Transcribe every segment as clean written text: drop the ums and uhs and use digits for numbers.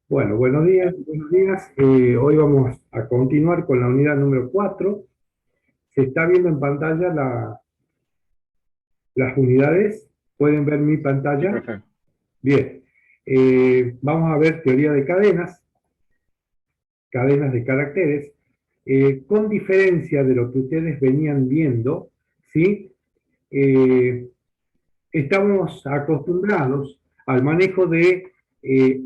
Bueno, buenos días, buenos días. Hoy vamos a continuar con la unidad número 4. Se está viendo en pantalla las unidades. ¿Pueden ver mi Sí, pantalla? profe. Bien. Vamos a ver teoría de cadenas, cadenas de caracteres. Con diferencia de lo que ustedes venían viendo, ¿sí? Eh, Estamos acostumbrados al manejo de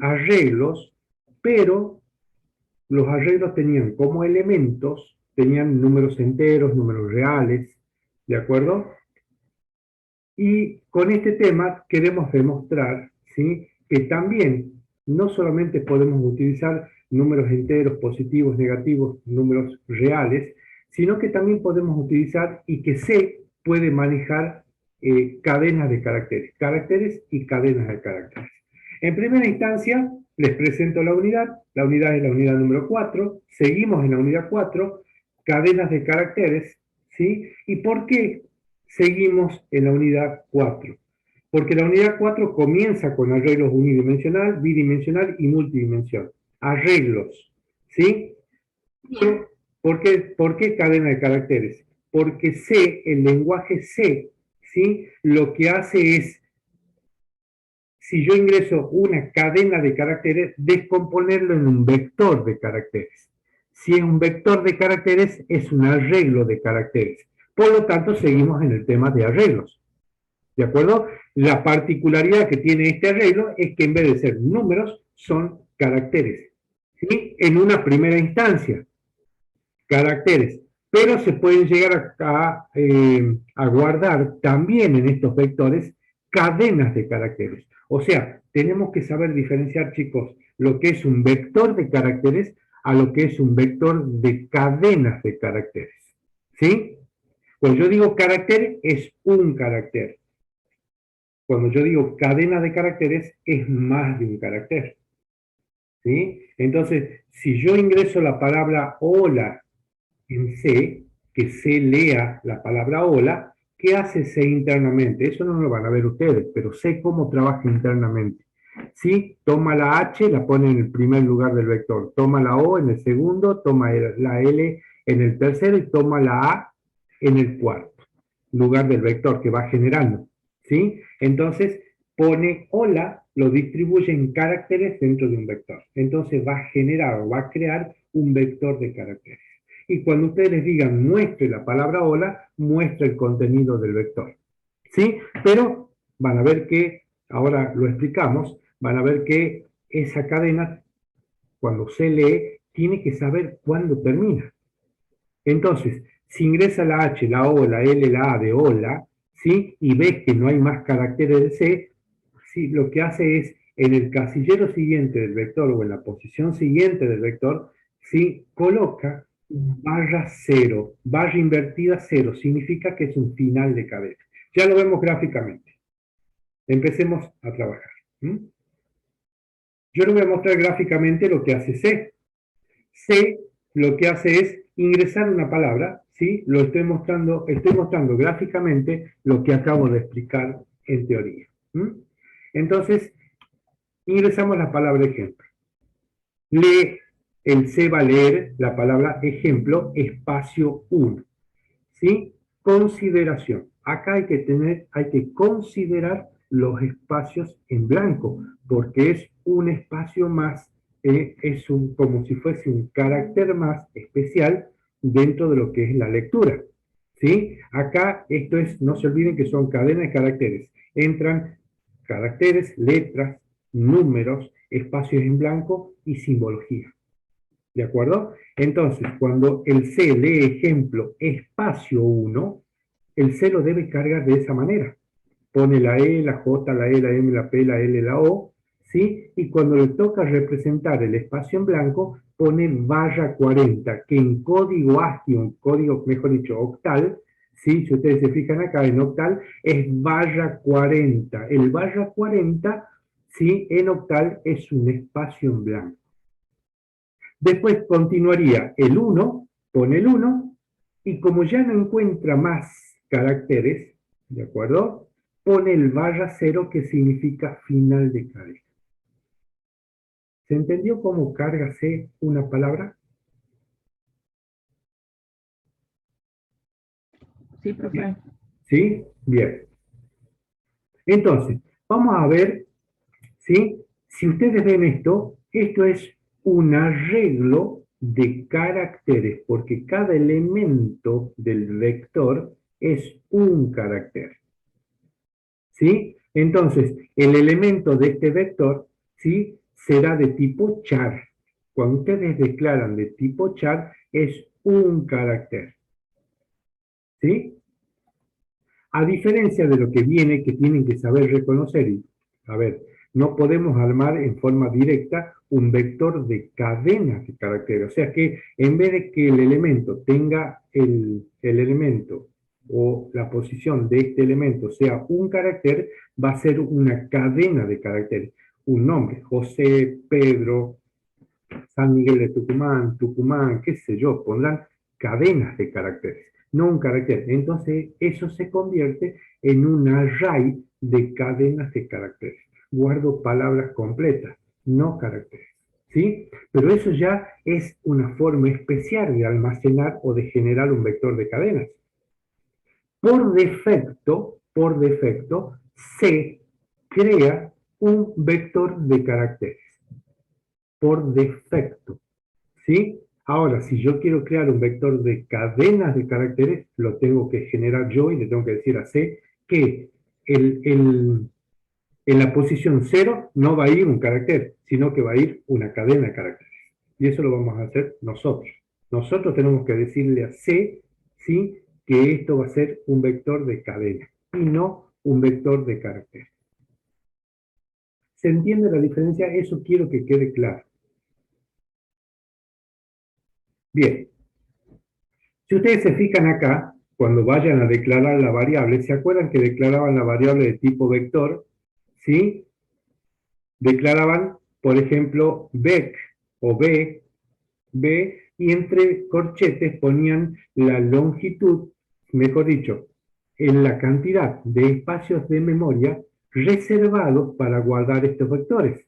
arreglos, pero los arreglos tenían como elementos, tenían números enteros, números reales, ¿de acuerdo? Y con este tema queremos demostrar, ¿sí?, que también no solamente podemos utilizar números enteros, positivos, negativos, números reales, sino que también podemos utilizar y que se puede manejar cadenas de caracteres, caracteres y cadenas de caracteres. En primera instancia, les presento la unidad es la unidad número 4, seguimos en la unidad 4, cadenas de caracteres, ¿sí? ¿Y por qué seguimos en la unidad 4? Porque la unidad 4 comienza con arreglos unidimensional, bidimensional y multidimensional. Arreglos, ¿sí? Pero, ¿por qué cadena de caracteres? Porque C, el lenguaje C, ¿sí?, lo que hace es, si yo ingreso una cadena de caracteres, descomponerlo en un vector de caracteres. Si es un vector de caracteres, es un arreglo de caracteres. Por lo tanto, seguimos en el tema de arreglos. ¿De acuerdo? La particularidad que tiene este arreglo es que en vez de ser números, son caracteres. ¿Sí? En una primera instancia, caracteres. Pero se pueden llegar a guardar también en estos vectores cadenas de caracteres. O sea, tenemos que saber diferenciar, chicos, lo que es un vector de caracteres a lo que es un vector de cadenas de caracteres. ¿Sí? Cuando yo digo carácter, es un carácter. Cuando yo digo cadena de caracteres, es más de un carácter. ¿Sí? Entonces, si yo ingreso la palabra hola en C, que C lea la palabra hola, ¿qué hace C internamente? Eso no lo van a ver ustedes, pero sé cómo trabaja internamente. ¿Sí? Toma la H, la pone en el primer lugar del vector, toma la O en el segundo, toma la L en el tercero y toma la A en el cuarto lugar del vector que va generando. ¿Sí? Entonces, pone hola, lo distribuye en caracteres dentro de un vector. Entonces va a generar o va a crear un vector de caracteres. Y cuando ustedes les digan muestre la palabra hola, muestra el contenido del vector. ¿Sí? Pero van a ver que, ahora lo explicamos, van a ver que esa cadena, cuando se lee, tiene que saber cuándo termina. Entonces, si ingresa la H, la O, la L, la A de hola, ¿sí?, y ves que no hay más caracteres de C, ¿sí?, lo que hace es, en el casillero siguiente del vector o en la posición siguiente del vector, ¿sí?, coloca barra cero, barra invertida cero, significa que es un final de cadena. Ya lo vemos gráficamente. Empecemos a trabajar. Yo les voy a mostrar gráficamente lo que hace C. C lo que hace es ingresar una palabra, ¿sí? Estoy mostrando gráficamente lo que acabo de explicar en teoría. Entonces, ingresamos la palabra ejemplo. El C va a leer la palabra ejemplo, espacio 1. ¿Sí? Consideración. Acá hay que considerar los espacios en blanco, porque es un espacio más, como si fuese un carácter más especial dentro de lo que es la lectura. ¿Sí? Acá esto es, no se olviden que son cadenas de caracteres. Entran caracteres, letras, números, espacios en blanco y simbología. ¿De acuerdo? Entonces, cuando el C lee ejemplo espacio 1, el C lo debe cargar de esa manera. Pone la E, la J, la E, la M, la P, la L, la O, ¿sí? Y cuando le toca representar el espacio en blanco, pone barra 40, que en código ASCII, un código, mejor dicho, octal, ¿sí? Si ustedes se fijan acá en octal, es barra 40. El barra 40, ¿sí?, en octal es un espacio en blanco. Después continuaría el 1, pone el 1, y como ya no encuentra más caracteres, ¿de acuerdo?, pone el barra 0, que significa final de cadena. ¿Se entendió cómo carga C una palabra? Sí, profe. ¿Sí? Bien. Entonces, vamos a ver, ¿sí? Si ustedes ven esto, esto es un arreglo de caracteres, porque cada elemento del vector es un carácter, ¿sí? Entonces, el elemento de este vector, ¿sí? Será de tipo char. Cuando ustedes declaran de tipo char, es un carácter, ¿sí? A diferencia de lo que viene, que tienen que saber reconocer, y, a ver, no podemos armar en forma directa un vector de cadenas de caracteres. O sea que en vez de que el elemento tenga el elemento o la posición de este elemento sea un carácter, va a ser una cadena de caracteres. Un nombre, José, Pedro, San Miguel de Tucumán, Tucumán, qué sé yo, pondrán cadenas de caracteres, no un carácter. Entonces eso se convierte en un array de cadenas de caracteres. Guardo palabras completas, no caracteres. ¿Sí? Pero eso ya es una forma especial de almacenar o de generar un vector de cadenas. Por defecto, se crea un vector de caracteres. Por defecto. ¿Sí? Ahora, si yo quiero crear un vector de cadenas de caracteres, lo tengo que generar yo y le tengo que decir a C que en la posición 0 no va a ir un carácter, sino que va a ir una cadena de caracteres. Y eso lo vamos a hacer nosotros. Nosotros tenemos que decirle a C, ¿sí?, que esto va a ser un vector de cadena y no un vector de caracteres. ¿Se entiende la diferencia? Eso quiero que quede claro. Bien. Si ustedes se fijan acá, cuando vayan a declarar la variable, ¿se acuerdan que declaraban la variable de tipo vector? ¿Sí? Declaraban, por ejemplo, vec o b, y entre corchetes ponían la longitud, mejor dicho, en la cantidad de espacios de memoria reservados para guardar estos vectores,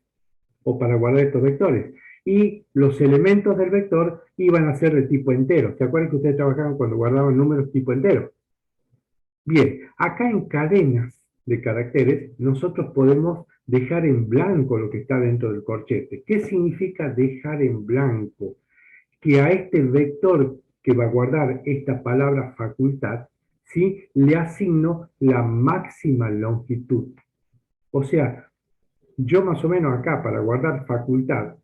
o para guardar estos vectores. Y los elementos del vector iban a ser de tipo entero. ¿Se acuerdan que ustedes trabajaban cuando guardaban números tipo entero? Bien, acá en cadenas de caracteres, nosotros podemos dejar en blanco lo que está dentro del corchete. ¿Qué significa dejar en blanco? Que a este vector que va a guardar esta palabra facultad, ¿sí?, le asigno la máxima longitud. O sea, yo más o menos acá, para guardar facultad,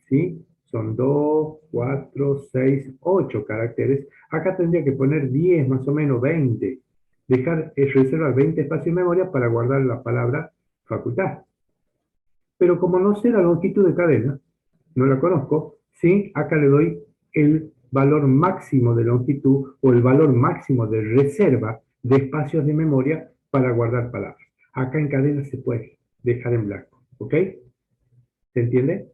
¿sí? Son 2, 4, 6, 8 caracteres. Acá tendría que poner 10, más o menos 20. Reservar 20 espacios de memoria para guardar la palabra facultad. Pero como no sé la longitud de cadena, no la conozco, ¿sí? Acá le doy el valor máximo de longitud o el valor máximo de reserva de espacios de memoria para guardar palabras. Acá en cadena se puede dejar en blanco, ¿ok? ¿Se entiende?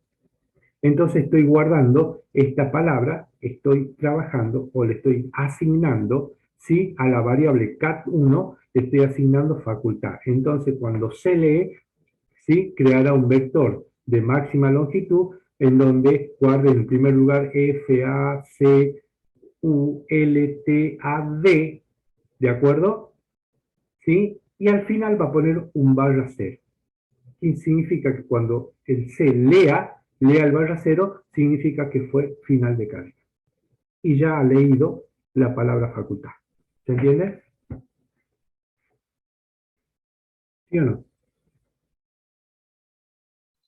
Entonces estoy guardando esta palabra, estoy trabajando o le estoy asignando, ¿sí?, a la variable cat1 le estoy asignando facultad. Entonces cuando se lee, ¿sí?, creará un vector de máxima longitud en donde guarde en primer lugar F, A, C, U, L, T, A, D, ¿de acuerdo? ¿Sí? Y al final va a poner un barra cero. Y significa que cuando el C lea el barra cero, significa que fue final de cadena. Y ya ha leído la palabra facultad. ¿Se entiende? ¿Sí o no?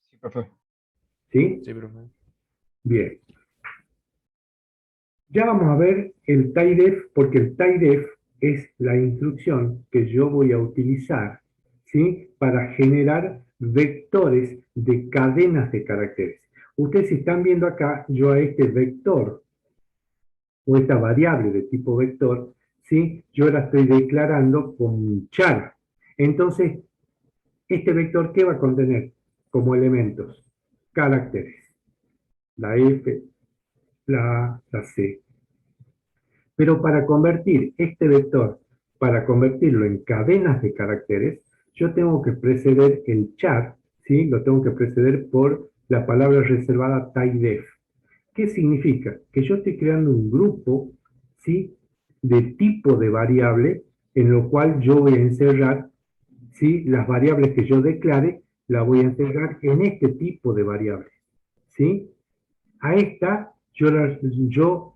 Sí, profe. ¿Sí? Sí, profe. Bien. Ya vamos a ver el TIDEF, porque el TIDEF es la instrucción que yo voy a utilizar, ¿sí?, para generar vectores de cadenas de caracteres. Ustedes están viendo acá, yo a este vector o esta variable de tipo vector, ¿sí?, yo la estoy declarando con char. Entonces, este vector, ¿qué va a contener como elementos? Caracteres. La F, la A, la C. Pero para convertir este vector, para convertirlo en cadenas de caracteres, yo tengo que preceder el char, ¿sí? Lo tengo que preceder por la palabra reservada typedef. ¿Qué significa? Que yo estoy creando un grupo, ¿sí?, de tipo de variable en lo cual yo voy a encerrar, ¿sí?, las variables que yo declare, las voy a encerrar en este tipo de variables, ¿sí? A esta yo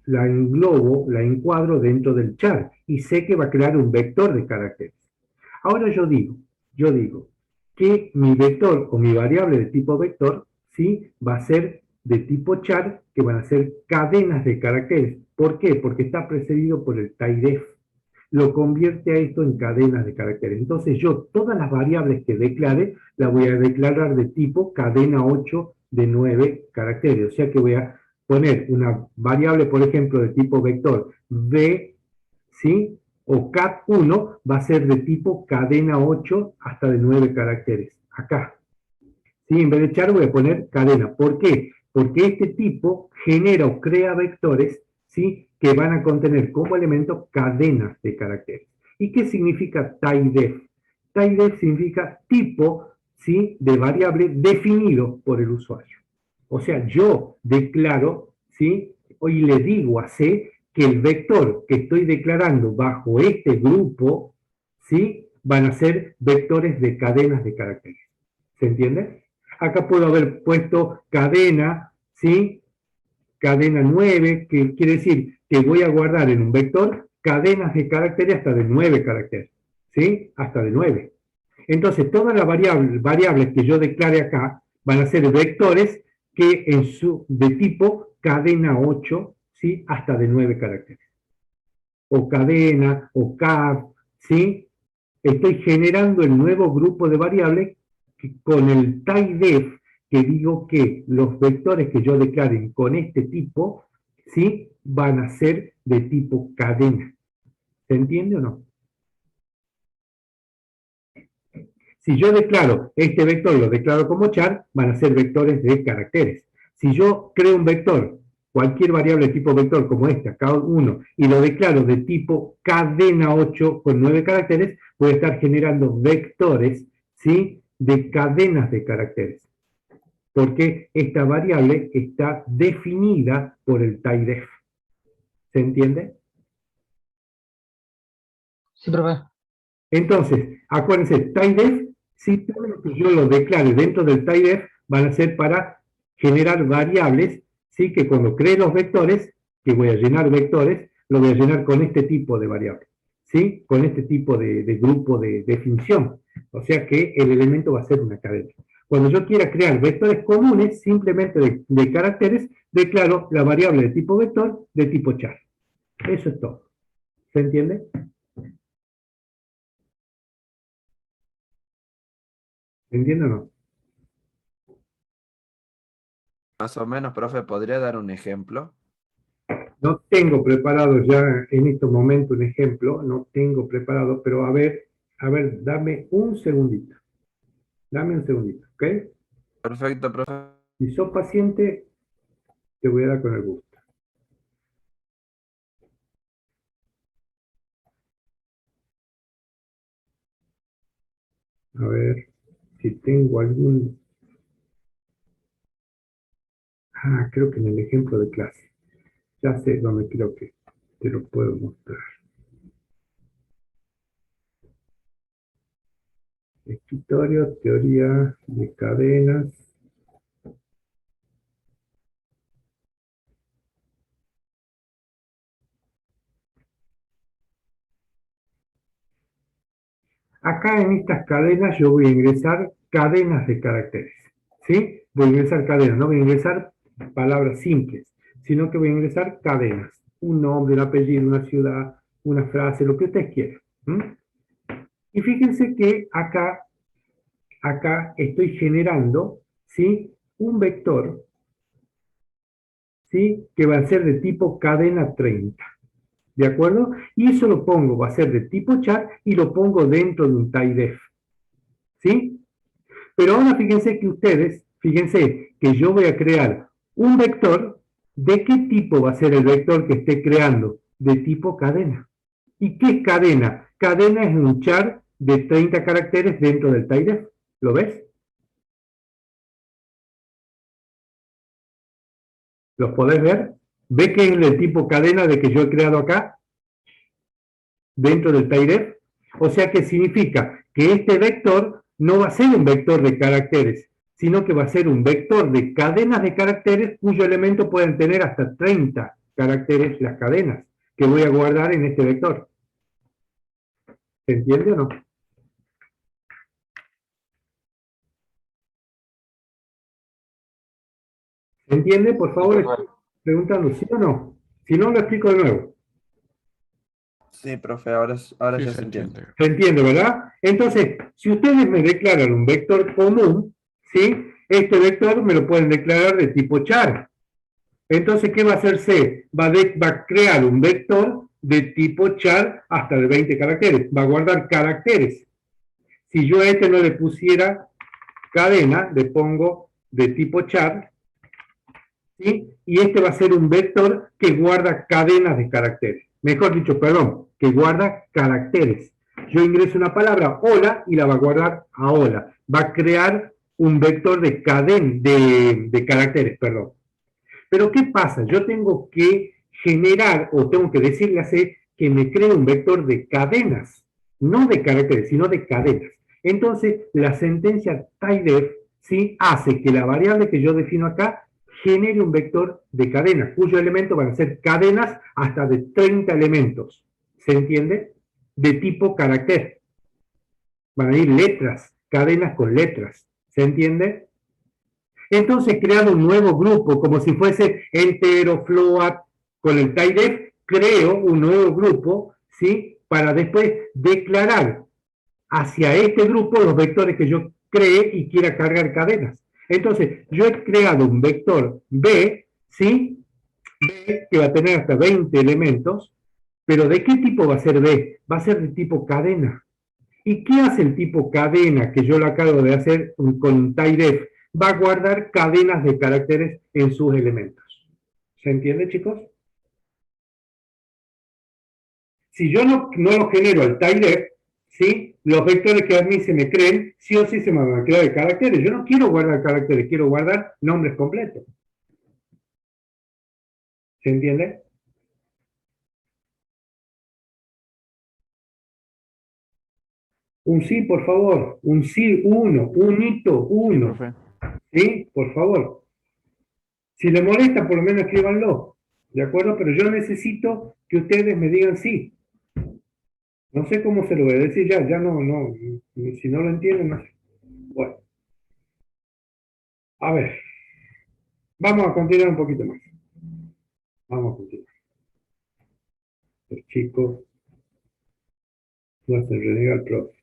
la englobo, la encuadro dentro del char y sé que va a crear un vector de caracteres. Ahora yo digo que mi vector o mi variable de tipo vector, ¿sí?, va a ser de tipo char, que van a ser cadenas de caracteres. ¿Por qué? Porque está precedido por el typedef. Lo convierte a esto en cadenas de caracteres. Entonces yo todas las variables que declare, las voy a declarar de tipo cadena 8 de 9 caracteres. O sea que voy a poner una variable, por ejemplo, de tipo vector v, ¿sí?, o cat1 va a ser de tipo cadena 8 hasta de 9 caracteres. Acá. ¿Sí? En vez de char voy a poner cadena. ¿Por qué? Porque este tipo genera o crea vectores, ¿sí?, que van a contener como elemento cadenas de caracteres. ¿Y qué significa typedef? Typedef significa tipo, ¿sí?, de variable definido por el usuario. O sea, yo declaro, ¿sí?, y le digo a C que el vector que estoy declarando bajo este grupo, ¿sí?, van a ser vectores de cadenas de caracteres. ¿Se entiende? Acá puedo haber puesto cadena, ¿sí? Cadena 9, que quiere decir que voy a guardar en un vector cadenas de caracteres hasta de 9 caracteres, ¿sí? Hasta de 9. Entonces, todas las variables que yo declare acá van a ser vectores que de tipo cadena 8, ¿sí?, hasta de 9 caracteres. O cadena, o car, ¿sí? Estoy generando el nuevo grupo de variables con el typedef, que digo que los vectores que yo declare con este tipo, ¿sí?, van a ser de tipo cadena. ¿Se entiende o no? Si yo declaro este vector, lo declaro como char, van a ser vectores de caracteres. Si yo creo un vector, cualquier variable de tipo vector como esta, K1, y lo declaro de tipo cadena 8 con 9 caracteres, voy a estar generando vectores, ¿sí?, de cadenas de caracteres. Porque esta variable está definida por el typedef. ¿Se entiende? Sí, profe. Entonces, acuérdense, typedef, si todo lo que yo lo declare dentro del typedef van a ser para generar variables, ¿sí?, que cuando cree los vectores, que voy a llenar vectores, lo voy a llenar con este tipo de variable, ¿sí?, con este tipo de grupo de definición. O sea que el elemento va a ser una cadena. Cuando yo quiera crear vectores comunes, simplemente de caracteres, declaro la variable de tipo vector de tipo char. Eso es todo. ¿Se entiende? ¿Se entiende o no? Más o menos, profe, ¿podría dar un ejemplo? No tengo preparado ya en estos momentos un ejemplo, no tengo preparado, pero a ver, dame un segundito, ¿ok? Perfecto, profe. Si sos paciente, te voy a dar con el gusto. A ver si tengo algún... Ah, creo que en el ejemplo de clase. Ya sé dónde creo que te lo puedo mostrar. Escritorio, teoría de cadenas. Acá en estas cadenas yo voy a ingresar cadenas de caracteres, ¿sí? Voy a ingresar cadenas, no voy a ingresar palabras simples, sino que voy a ingresar cadenas. Un nombre, un apellido, una ciudad, una frase, lo que ustedes quieran. Y fíjense que acá estoy generando, ¿sí?, un vector, ¿sí?, que va a ser de tipo cadena 30. ¿De acuerdo? Y eso lo pongo, va a ser de tipo char y lo pongo dentro de un typedef. ¿Sí? Pero ahora fíjense que yo voy a crear un vector. ¿De qué tipo va a ser el vector que esté creando? De tipo cadena. ¿Y qué es cadena? Cadena es un char de 30 caracteres dentro del typedef. ¿Lo ves? ¿Los podés ver? ¿Ve que es el tipo cadena de que yo he creado acá? Dentro del TypeDef. O sea que significa que este vector no va a ser un vector de caracteres, sino que va a ser un vector de cadenas de caracteres cuyo elemento pueden tener hasta 30 caracteres las cadenas que voy a guardar en este vector. ¿Se entiende o no? ¿Se entiende? Por Sí, favor, profe. preguntando, ¿sí o no? Si no, lo explico de nuevo. Sí, profe, ahora Sí, ya se se entiende. entiende. ¿Se entiende, verdad? Entonces, si ustedes me declaran un vector común, ¿sí? Este vector me lo pueden declarar de tipo char. Entonces, ¿qué va a hacer C? Va a crear un vector de tipo char hasta de 20 caracteres. Va a guardar caracteres. Si yo a este no le pusiera cadena, le pongo de tipo char, ¿sí? Y este va a ser un vector que guarda cadenas de caracteres. Mejor dicho, perdón, que guarda caracteres. Yo ingreso una palabra hola y la va a guardar a hola. Va a crear un vector de cadena, de caracteres, perdón. Pero ¿qué pasa? Yo tengo que generar o tengo que decirle a C que me cree un vector de cadenas, no de caracteres, sino de cadenas. Entonces, la sentencia typedef ¿sí? Hace que la variable que yo defino acá genere un vector de cadenas, cuyo elemento van a ser cadenas hasta de 30 elementos. ¿Se entiende? De tipo carácter. Van a ir letras, cadenas con letras. ¿Se entiende? Entonces, crear un nuevo grupo, como si fuese entero, float, con el typedef, creo un nuevo grupo, ¿sí? Para después declarar hacia este grupo los vectores que yo cree y quiera cargar cadenas. Entonces, yo he creado un vector B, ¿sí? B que va a tener hasta 20 elementos, pero ¿de qué tipo va a ser B? Va a ser de tipo cadena. ¿Y qué hace el tipo cadena que yo lo acabo de hacer con typedef? Va a guardar cadenas de caracteres en sus elementos. ¿Se entiende, chicos? Si yo no lo genero al typedef, ¿sí? Los vectores que a mí se me creen, sí o sí se me van a crear de caracteres. Yo no quiero guardar caracteres, quiero guardar nombres completos. ¿Se entiende? Un sí, por favor. Un sí, uno. Un hito, Sí, uno. profe. ¿Sí? Por favor. Si le molesta, por lo menos escríbanlo. ¿De acuerdo? Pero yo necesito que ustedes me digan sí. No sé cómo se lo voy a decir ya no, si no lo entienden, no sé. Bueno, a ver, vamos a continuar un poquito más. Vamos a continuar. Los chicos no se renega el profe.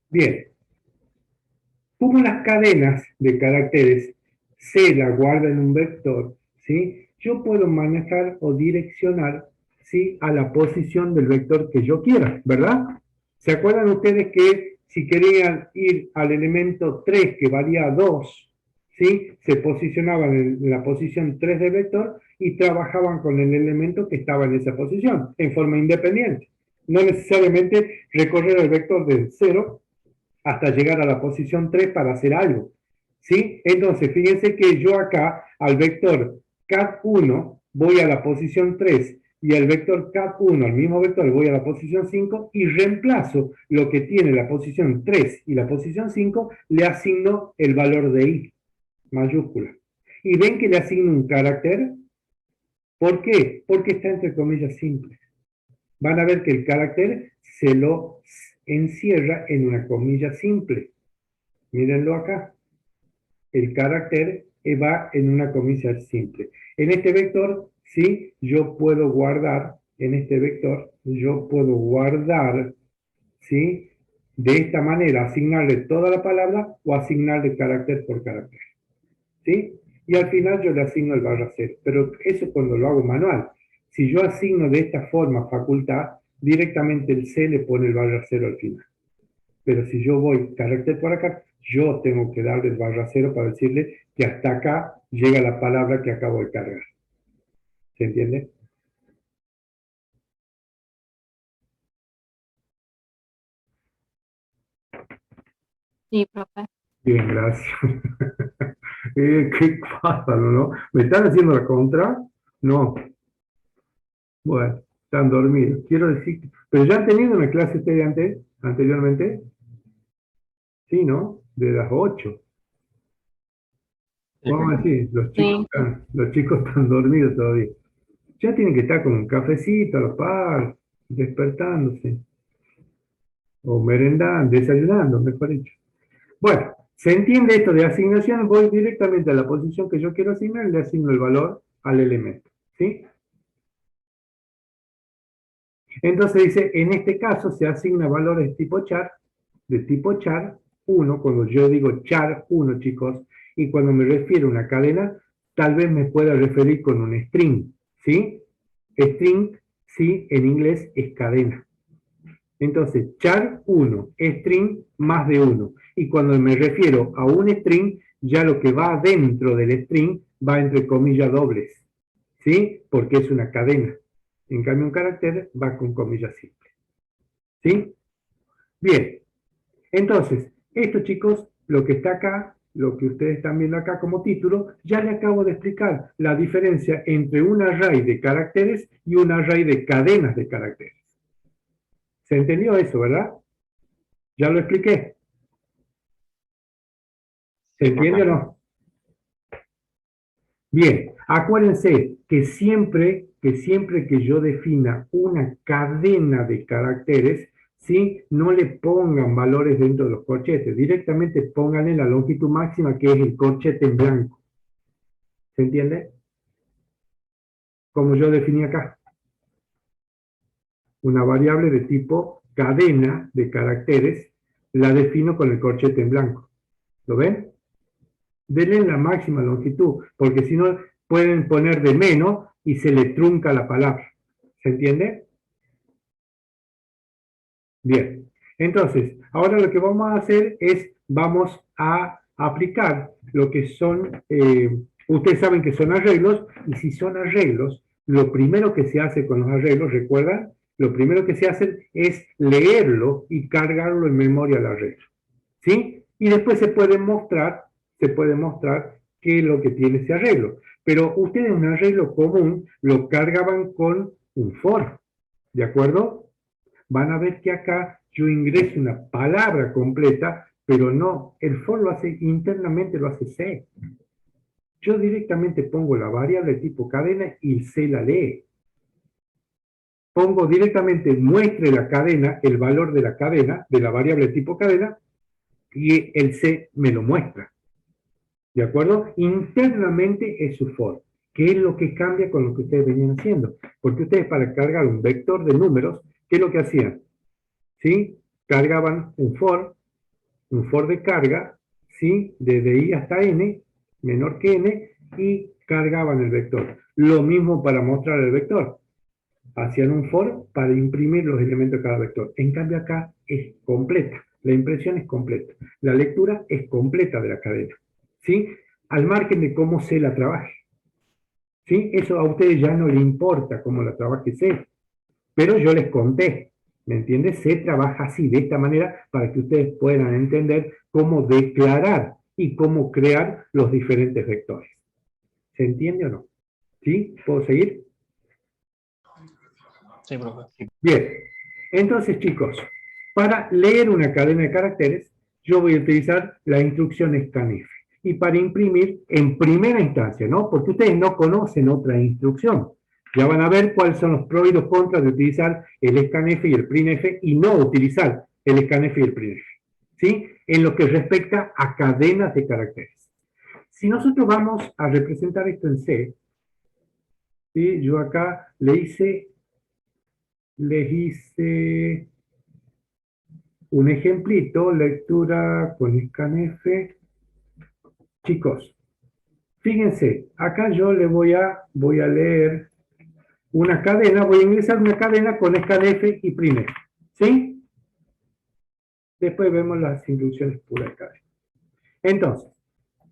Bien, como las cadenas de caracteres se la guarda en un vector, ¿sí? Yo puedo manejar o direccionar, ¿sí? A la posición del vector que yo quiera, ¿verdad? ¿Se acuerdan ustedes que si querían ir al elemento 3 que valía 2, ¿sí? Se posicionaban en la posición 3 del vector y trabajaban con el elemento que estaba en esa posición, en forma independiente. No necesariamente recorrer el vector del 0 hasta llegar a la posición 3 para hacer algo. ¿Sí? Entonces, fíjense que yo acá al vector cat1 voy a la posición 3 y al vector cat1, al mismo vector, voy a la posición 5 y reemplazo lo que tiene la posición 3 y la posición 5, le asigno el valor de i, mayúscula. Y ven que le asigno un carácter. ¿Por qué? Porque está entre comillas simple. Van a ver que el carácter se lo encierra en una comilla simple. Mírenlo acá. El carácter va en una comilla simple. En este vector, sí, yo puedo guardar, en este vector, yo puedo guardar, ¿sí? De esta manera, asignarle toda la palabra o asignarle carácter por carácter. ¿Sí? Y al final yo le asigno el barra cero. Pero eso cuando lo hago manual. Si yo asigno de esta forma facultad, directamente el C le pone el barra cero al final. Pero si yo voy carácter por acá, yo tengo que darle el barra cero para decirle que hasta acá llega la palabra que acabo de cargar. ¿Se entiende? Sí, profe. Bien, gracias. Qué bárbaro, ¿no? ¿Me están haciendo la contra? No. Bueno, están dormidos. Quiero decir, pero ya han tenido una clase ustedes anteriormente, sí, ¿no? De las 8. Vamos a decir, Sí. los chicos están dormidos todavía. Ya tienen que estar con un cafecito a la par, despertándose, o merendando, desayunando, mejor dicho. Bueno, ¿se entiende esto de asignación? Voy directamente a la posición que yo quiero asignar y le asigno el valor al elemento, ¿sí? Entonces dice, en este caso se asigna valores de tipo char 1, cuando yo digo char 1, chicos, y cuando me refiero a una cadena, tal vez me pueda referir con un string, ¿sí? String, sí, en inglés es cadena. Entonces, char 1, string más de 1. Y cuando me refiero a un string, ya lo que va dentro del string va entre comillas dobles, ¿sí? Porque es una cadena. En cambio, un carácter va con comillas simples, ¿sí? Bien, entonces, esto, chicos, lo que está acá, lo que ustedes están viendo acá como título, ya le acabo de explicar la diferencia entre un array de caracteres y un array de cadenas de caracteres. ¿Se entendió eso, verdad? Ya lo expliqué. ¿Se entiende o no? Bien, acuérdense que siempre que yo defina una cadena de caracteres, ¿sí? No le pongan valores dentro de los corchetes, directamente pónganle la longitud máxima, que es el corchete en blanco. ¿Se entiende? Como yo definí acá. Una variable de tipo cadena de caracteres, la defino con el corchete en blanco. ¿Lo ven? Denle la máxima longitud, porque si no pueden poner de menos y se le trunca la palabra. ¿Se entiende? Bien. Entonces, ahora lo que vamos a hacer es, vamos a aplicar lo que son, ustedes saben que son arreglos, y si son arreglos, lo primero que se hace con los arreglos, ¿recuerdan? Lo primero que se hace es leerlo y cargarlo en memoria al arreglo. ¿Sí? Y después se puede mostrar qué es lo que tiene ese arreglo. Pero ustedes un arreglo común lo cargaban con un for, ¿de acuerdo? Van a ver que acá yo ingreso una palabra completa, pero no, el for lo hace internamente, lo hace C. Yo directamente pongo la variable tipo cadena y C la lee. Pongo directamente, muestre la cadena, el valor de la cadena, de la variable tipo cadena, y el C me lo muestra. ¿De acuerdo? Internamente es su for, que es lo que cambia con lo que ustedes venían haciendo. Porque ustedes para cargar un vector de números, ¿qué es lo que hacían? ¿Sí? Cargaban un for de carga, ¿sí? Desde i hasta n, menor que n, y cargaban el vector. Lo mismo para mostrar el vector. Hacían un for para imprimir los elementos de cada vector. En cambio acá es completa. La impresión es completa. La lectura es completa de la cadena. ¿Sí? Al margen de cómo se la trabaje. ¿Sí? Eso a ustedes ya no les importa cómo la trabaje C. Pero yo les conté. ¿Me entiendes? Se trabaja así, de esta manera, para que ustedes puedan entender cómo declarar y cómo crear los diferentes vectores. ¿Se entiende o no? ¿Sí? ¿Puedo seguir? Sí, profe. Bien, entonces chicos, para leer una cadena de caracteres, yo voy a utilizar la instrucción scanf. Y para imprimir en primera instancia, ¿no? Porque ustedes no conocen otra instrucción. Ya van a ver cuáles son los pros y los contras de utilizar el scanf y el printf y no utilizar el scanf y el printf. ¿Sí? En lo que respecta a cadenas de caracteres. Si nosotros vamos a representar esto en C, ¿sí? Yo acá les hice un ejemplito, lectura con scanf. Chicos, fíjense, acá yo le voy a leer una cadena, voy a ingresar una cadena con scanf y printf. ¿Sí? Después vemos las instrucciones puras de cadena. Entonces,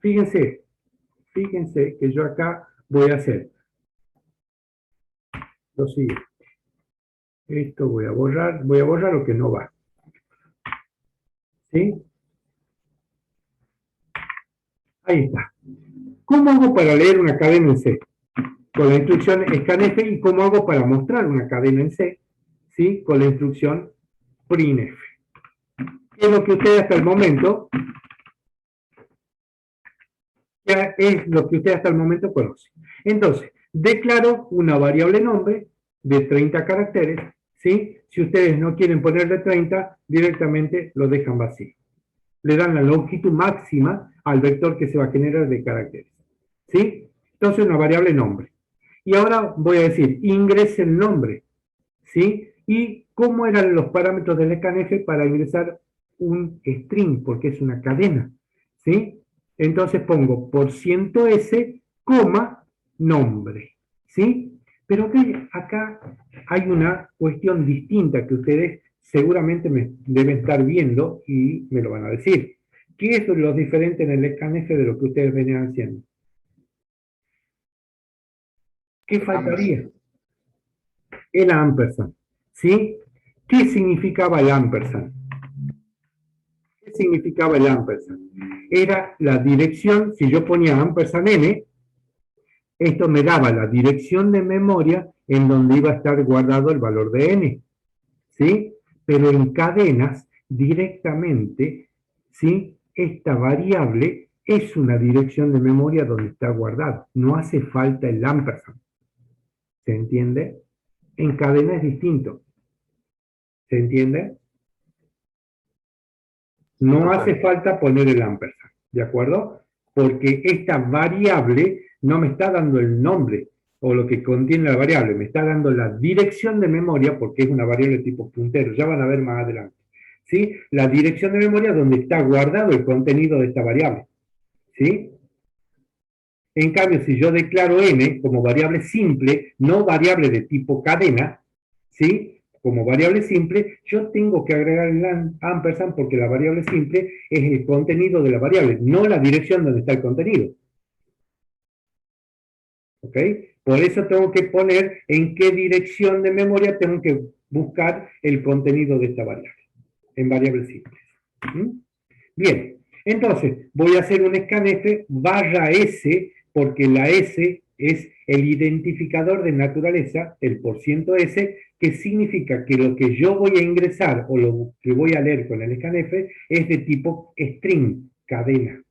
fíjense que yo acá voy a hacer lo siguiente. Esto voy a borrar lo que no va. ¿Sí? Ahí está. ¿Cómo hago para leer una cadena en C? Con la instrucción scanf, y cómo hago para mostrar una cadena en C, ¿sí? Con la instrucción printf. ¿Qué es lo que ustedes hasta el momento, conocen? Entonces, declaro una variable nombre de 30 caracteres, ¿sí? Si ustedes no quieren ponerle 30, directamente lo dejan vacío. Le dan la longitud máxima al vector que se va a generar de caracteres, ¿sí? Entonces, una variable nombre. Y ahora voy a decir, ingrese el nombre, ¿sí? Y cómo eran los parámetros del scanf para ingresar un string, porque es una cadena, ¿sí? Entonces pongo %s, nombre, ¿sí? Pero acá hay una cuestión distinta que ustedes seguramente me deben estar viendo y me lo van a decir. ¿Qué es lo diferente en el scanf de lo que ustedes venían haciendo? ¿Qué faltaría? El ampersand, ¿sí? ¿Qué significaba el ampersand? ¿Qué significaba el ampersand? Era la dirección, si yo ponía ampersand n, esto me daba la dirección de memoria en donde iba a estar guardado el valor de n, ¿sí? Pero en cadenas, directamente, ¿sí? Esta variable es una dirección de memoria donde está guardado. No hace falta el ampersand. ¿Se entiende? En cadena es distinto. ¿Se entiende? No hace falta poner el ampersand, ¿de acuerdo? Porque esta variable no me está dando el nombre o lo que contiene la variable, me está dando la dirección de memoria, porque es una variable tipo puntero, ya van a ver más adelante, ¿sí? La dirección de memoria donde está guardado el contenido de esta variable, ¿sí? En cambio, si yo declaro n como variable simple, no variable de tipo cadena, ¿sí? Como variable simple, yo tengo que agregar el ampersand porque la variable simple es el contenido de la variable, no la dirección donde está el contenido. ¿Ok? Por eso tengo que poner en qué dirección de memoria tengo que buscar el contenido de esta variable, en variables simples. ¿Mm? Bien, entonces voy a hacer un scanf barra S, porque la S es el identificador de naturaleza, el %S, que significa que lo que yo voy a ingresar o lo que voy a leer con el scanf es de tipo string, cadena.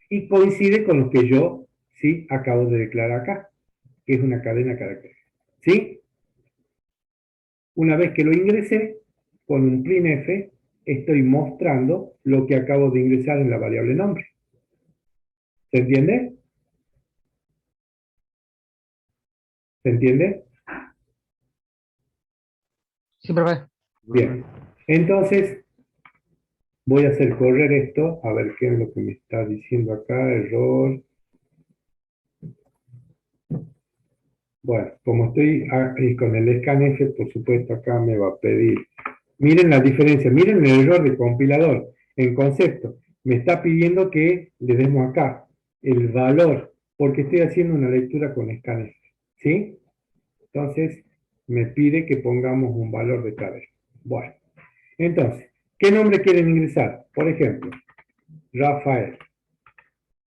Y coincide con lo que yo, ¿sí?, acabo de declarar acá, que es una cadena de caracteres. ¿Sí? Una vez que lo ingresé, con un printf, estoy mostrando lo que acabo de ingresar en la variable nombre. ¿Se entiende? ¿Se entiende? Sí, profe. Bien. Entonces, voy a hacer correr esto, a ver qué es lo que me está diciendo acá, error. Bueno, como estoy aquí con el scanf, por supuesto acá me va a pedir. Miren la diferencia, miren el error de compilador. En concepto, me está pidiendo que le demos acá el valor, porque estoy haciendo una lectura con scanf. ¿Sí? Entonces, me pide que pongamos un valor de cadena. Bueno, entonces, ¿qué nombre quieren ingresar? Por ejemplo, Rafael.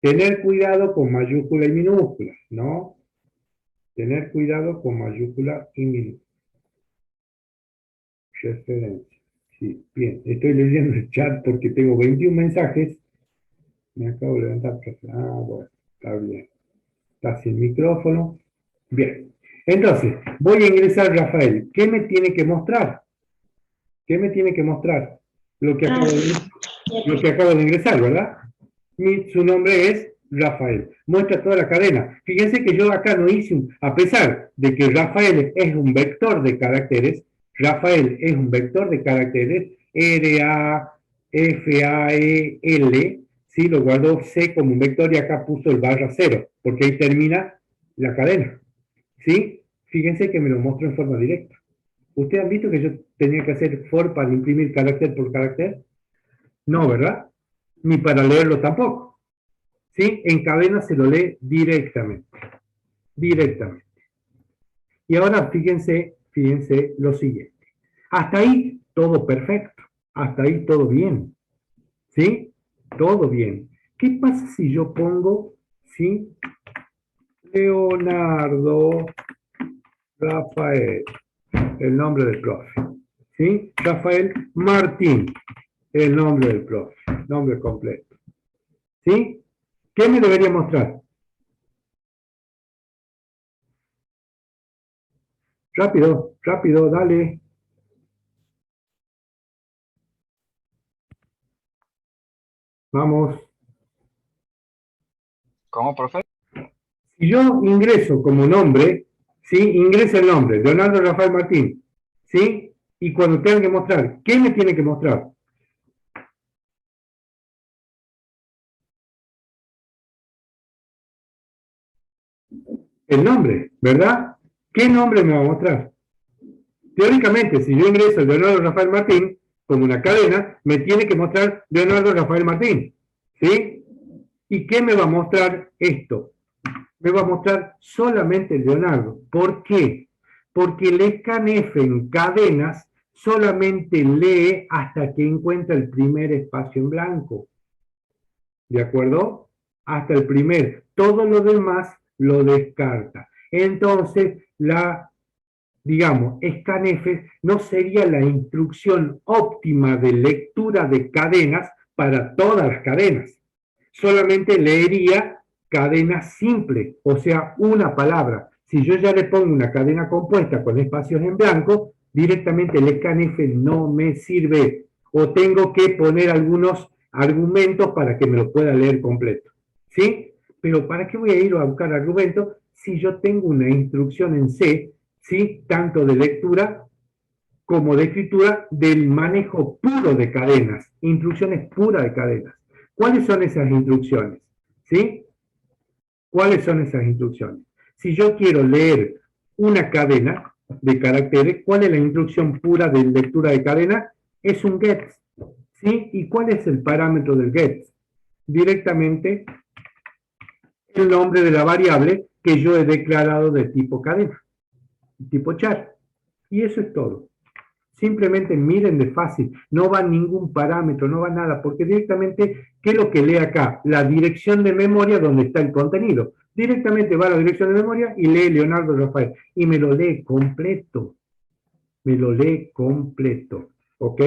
Tener cuidado con mayúscula y minúscula, ¿no? Tener cuidado con mayúscula y minúscula. Referencia. Sí, bien. Estoy leyendo el chat porque tengo 21 mensajes. Me acabo de levantar. Bueno, está bien. Está sin micrófono. Bien. Entonces, voy a ingresar Rafael. ¿Qué me tiene que mostrar? ¿Qué me tiene que mostrar? Lo que acabo de ingresar, ¿verdad? Su nombre es Rafael. Muestra toda la cadena. Fíjense que yo acá no hice a pesar de que Rafael es un vector de caracteres, Rafael es un vector de caracteres, R-A-F-A-E-L, ¿sí? Lo guardó C como un vector y acá puso el barra 0, porque ahí termina la cadena, ¿sí? Fíjense que me lo muestro en forma directa. ¿Ustedes han visto que yo tenía que hacer for para imprimir carácter por carácter? No, ¿verdad? Ni para leerlo tampoco. ¿Sí? En cadena se lo lee directamente. Directamente. Y ahora fíjense lo siguiente. Hasta ahí todo perfecto. Hasta ahí todo bien. ¿Sí? Todo bien. ¿Qué pasa si yo pongo ¿sí? Leonardo Rafael, el nombre del profe, ¿sí? Rafael Martín, el nombre del profe, nombre completo, ¿sí? ¿Qué me debería mostrar? Rápido, rápido, dale. Vamos. ¿Cómo, profe? Si yo ingreso como nombre, ¿sí? Ingresa el nombre, Leonardo Rafael Martín, ¿sí? Y cuando tenga que mostrar, ¿qué me tiene que mostrar? El nombre, ¿verdad? ¿Qué nombre me va a mostrar? Teóricamente, si yo ingreso Leonardo Rafael Martín como una cadena, me tiene que mostrar Leonardo Rafael Martín, ¿sí? ¿Y qué me va a mostrar esto? Me va a mostrar solamente Leonardo. ¿Por qué? Porque el scanf en cadenas solamente lee hasta que encuentra el primer espacio en blanco. ¿De acuerdo? Hasta el primer. Todo lo demás lo descarta. Entonces, digamos, scanf no sería la instrucción óptima de lectura de cadenas para todas las cadenas. Solamente leería cadenas simples, o sea, una palabra. Si yo ya le pongo una cadena compuesta con espacios en blanco, directamente el scanf no me sirve. O tengo que poner algunos argumentos para que me lo pueda leer completo. ¿Sí? Pero ¿para qué voy a ir a buscar argumentos si yo tengo una instrucción en C, ¿sí? Tanto de lectura como de escritura del manejo puro de cadenas, instrucciones puras de cadenas. ¿Cuáles son esas instrucciones? ¿Sí? ¿Cuáles son esas instrucciones? Si yo quiero leer una cadena de caracteres, ¿cuál es la instrucción pura de lectura de cadena? Es un get. ¿Sí? ¿Y cuál es el parámetro del get? Directamente el nombre de la variable que yo he declarado de tipo cadena, tipo char. Y eso es todo. Simplemente miren de fácil, no va ningún parámetro, no va nada, porque directamente, ¿qué es lo que lee acá? La dirección de memoria donde está el contenido. Directamente va a la dirección de memoria y lee Leonardo Rafael. Y me lo lee completo. Me lo lee completo. ¿Ok?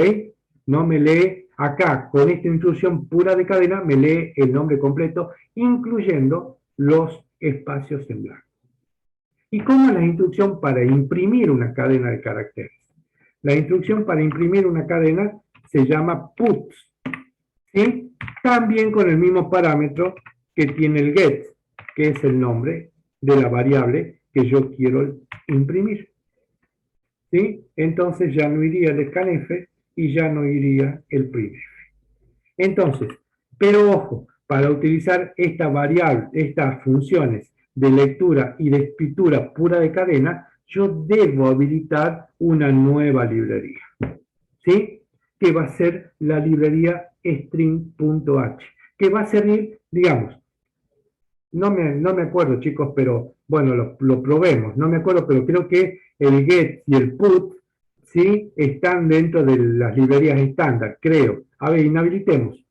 No me lee acá, con esta instrucción pura de cadena, me lee el nombre completo, incluyendo los espacios en blanco. ¿Y cómo es la instrucción para imprimir una cadena de caracteres? La instrucción para imprimir una cadena se llama puts, ¿sí? También con el mismo parámetro que tiene el get, que es el nombre de la variable que yo quiero imprimir, ¿sí? Entonces ya no iría el scanf y ya no iría el printf. Entonces, pero ojo, para utilizar esta variable, estas funciones de lectura y de escritura pura de cadena, yo debo habilitar una nueva librería, ¿sí? Que va a ser la librería string.h, que va a servir, digamos, no me acuerdo, chicos, pero bueno, lo probemos, no me acuerdo, pero creo que el get y el put, ¿sí? Están dentro de las librerías estándar, creo. A ver, inhabilitemos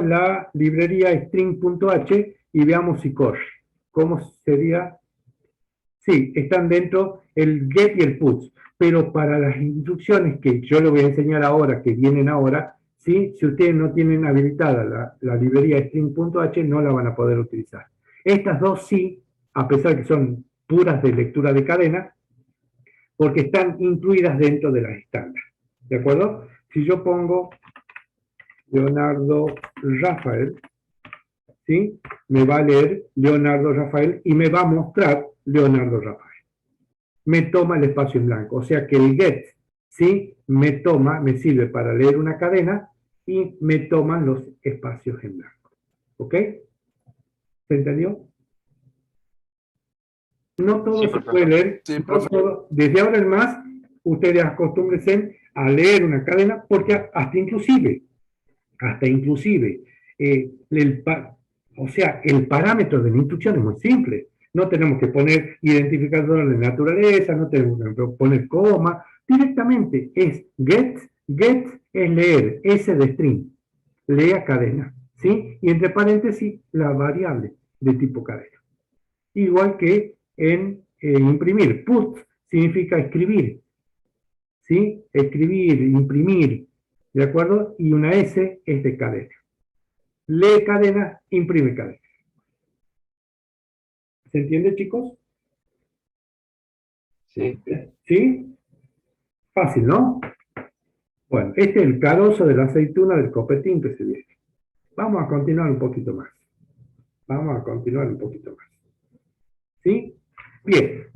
la librería string.h y veamos si corre. ¿Cómo sería? Sí, están dentro el get y el put, pero para las instrucciones que yo les voy a enseñar ahora, que vienen ahora, ¿sí? Si ustedes no tienen habilitada la librería string.h, no la van a poder utilizar. Estas dos sí, a pesar que son puras de lectura de cadena, porque están incluidas dentro de las estándar. ¿De acuerdo? Si yo pongo Leonardo Rafael, ¿sí? Me va a leer Leonardo Rafael y me va a mostrar Leonardo Rafael. Me toma el espacio en blanco, o sea que el get, ¿sí? Me sirve para leer una cadena y me toman los espacios en blanco. ¿Ok? ¿Se entendió? No todo Sí, se puede profesor. leer, Sí, no profe. todo. Desde ahora en más, ustedes acostúmbrense a leer una cadena, porque hasta inclusive, o sea, el parámetro de la instrucción es muy simple. No tenemos que poner identificador de naturaleza, no tenemos que poner coma. Directamente es get es leer, S de string, lea cadena, ¿sí? Y entre paréntesis la variable. de tipo cadena. Igual que en imprimir. Put significa escribir, ¿sí? Escribir, imprimir, ¿de acuerdo? Y una S es de cadena. Lee cadena, imprime cadena. ¿Se entiende, chicos? Sí. ¿Sí? Fácil, ¿no? Bueno, este es el carozo de la aceituna del copetín que se viene. Vamos a continuar un poquito más. Vamos a continuar un poquito más. ¿Sí? Bien.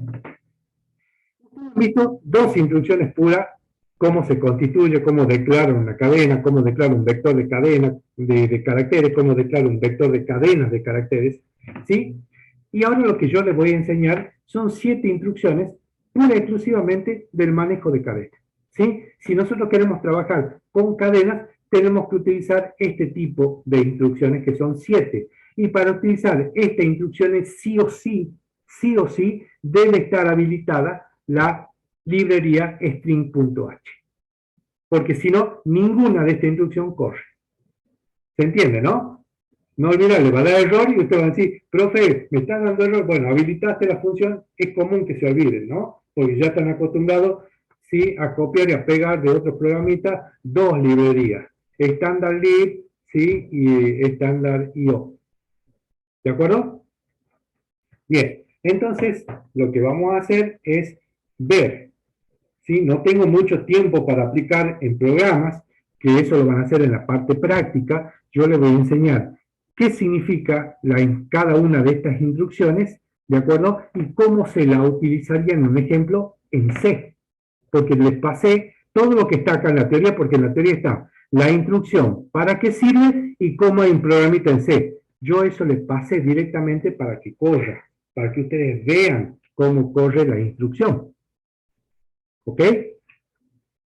Hemos visto dos instrucciones puras, cómo se constituye, cómo declaro una cadena, cómo declaro un vector de cadena de caracteres, cómo declaro un vector de cadenas de caracteres. ¿Sí? Y ahora lo que yo les voy a enseñar son 7 instrucciones pura y exclusivamente del manejo de cadenas. ¿Sí? Si nosotros queremos trabajar con cadenas, tenemos que utilizar este tipo de instrucciones que son 7. Y para utilizar estas instrucciones sí o sí, debe estar habilitada la librería string.h. Porque si no, ninguna de esta instrucción corre. ¿Se entiende, no? No olvidar, le va a dar error y usted va a decir, profe, me está dando error. Bueno, habilitaste la función, es común que se olviden, ¿no? Porque ya están acostumbrados, ¿sí?, a copiar y a pegar de otros programitas dos librerías, Standard Lib, ¿sí?, y Standard IO. ¿De acuerdo? Bien, entonces lo que vamos a hacer es ver, ¿sí? No tengo mucho tiempo para aplicar en programas, que eso lo van a hacer en la parte práctica. Yo les voy a enseñar qué significa cada una de estas instrucciones, ¿de acuerdo? Y cómo se la utilizaría en un ejemplo en C. Porque les pasé todo lo que está acá en la teoría, porque en la teoría está la instrucción, para qué sirve y cómo hay un programita en C. Yo eso les pasé directamente para que corra, para que ustedes vean cómo corre la instrucción. ¿Ok?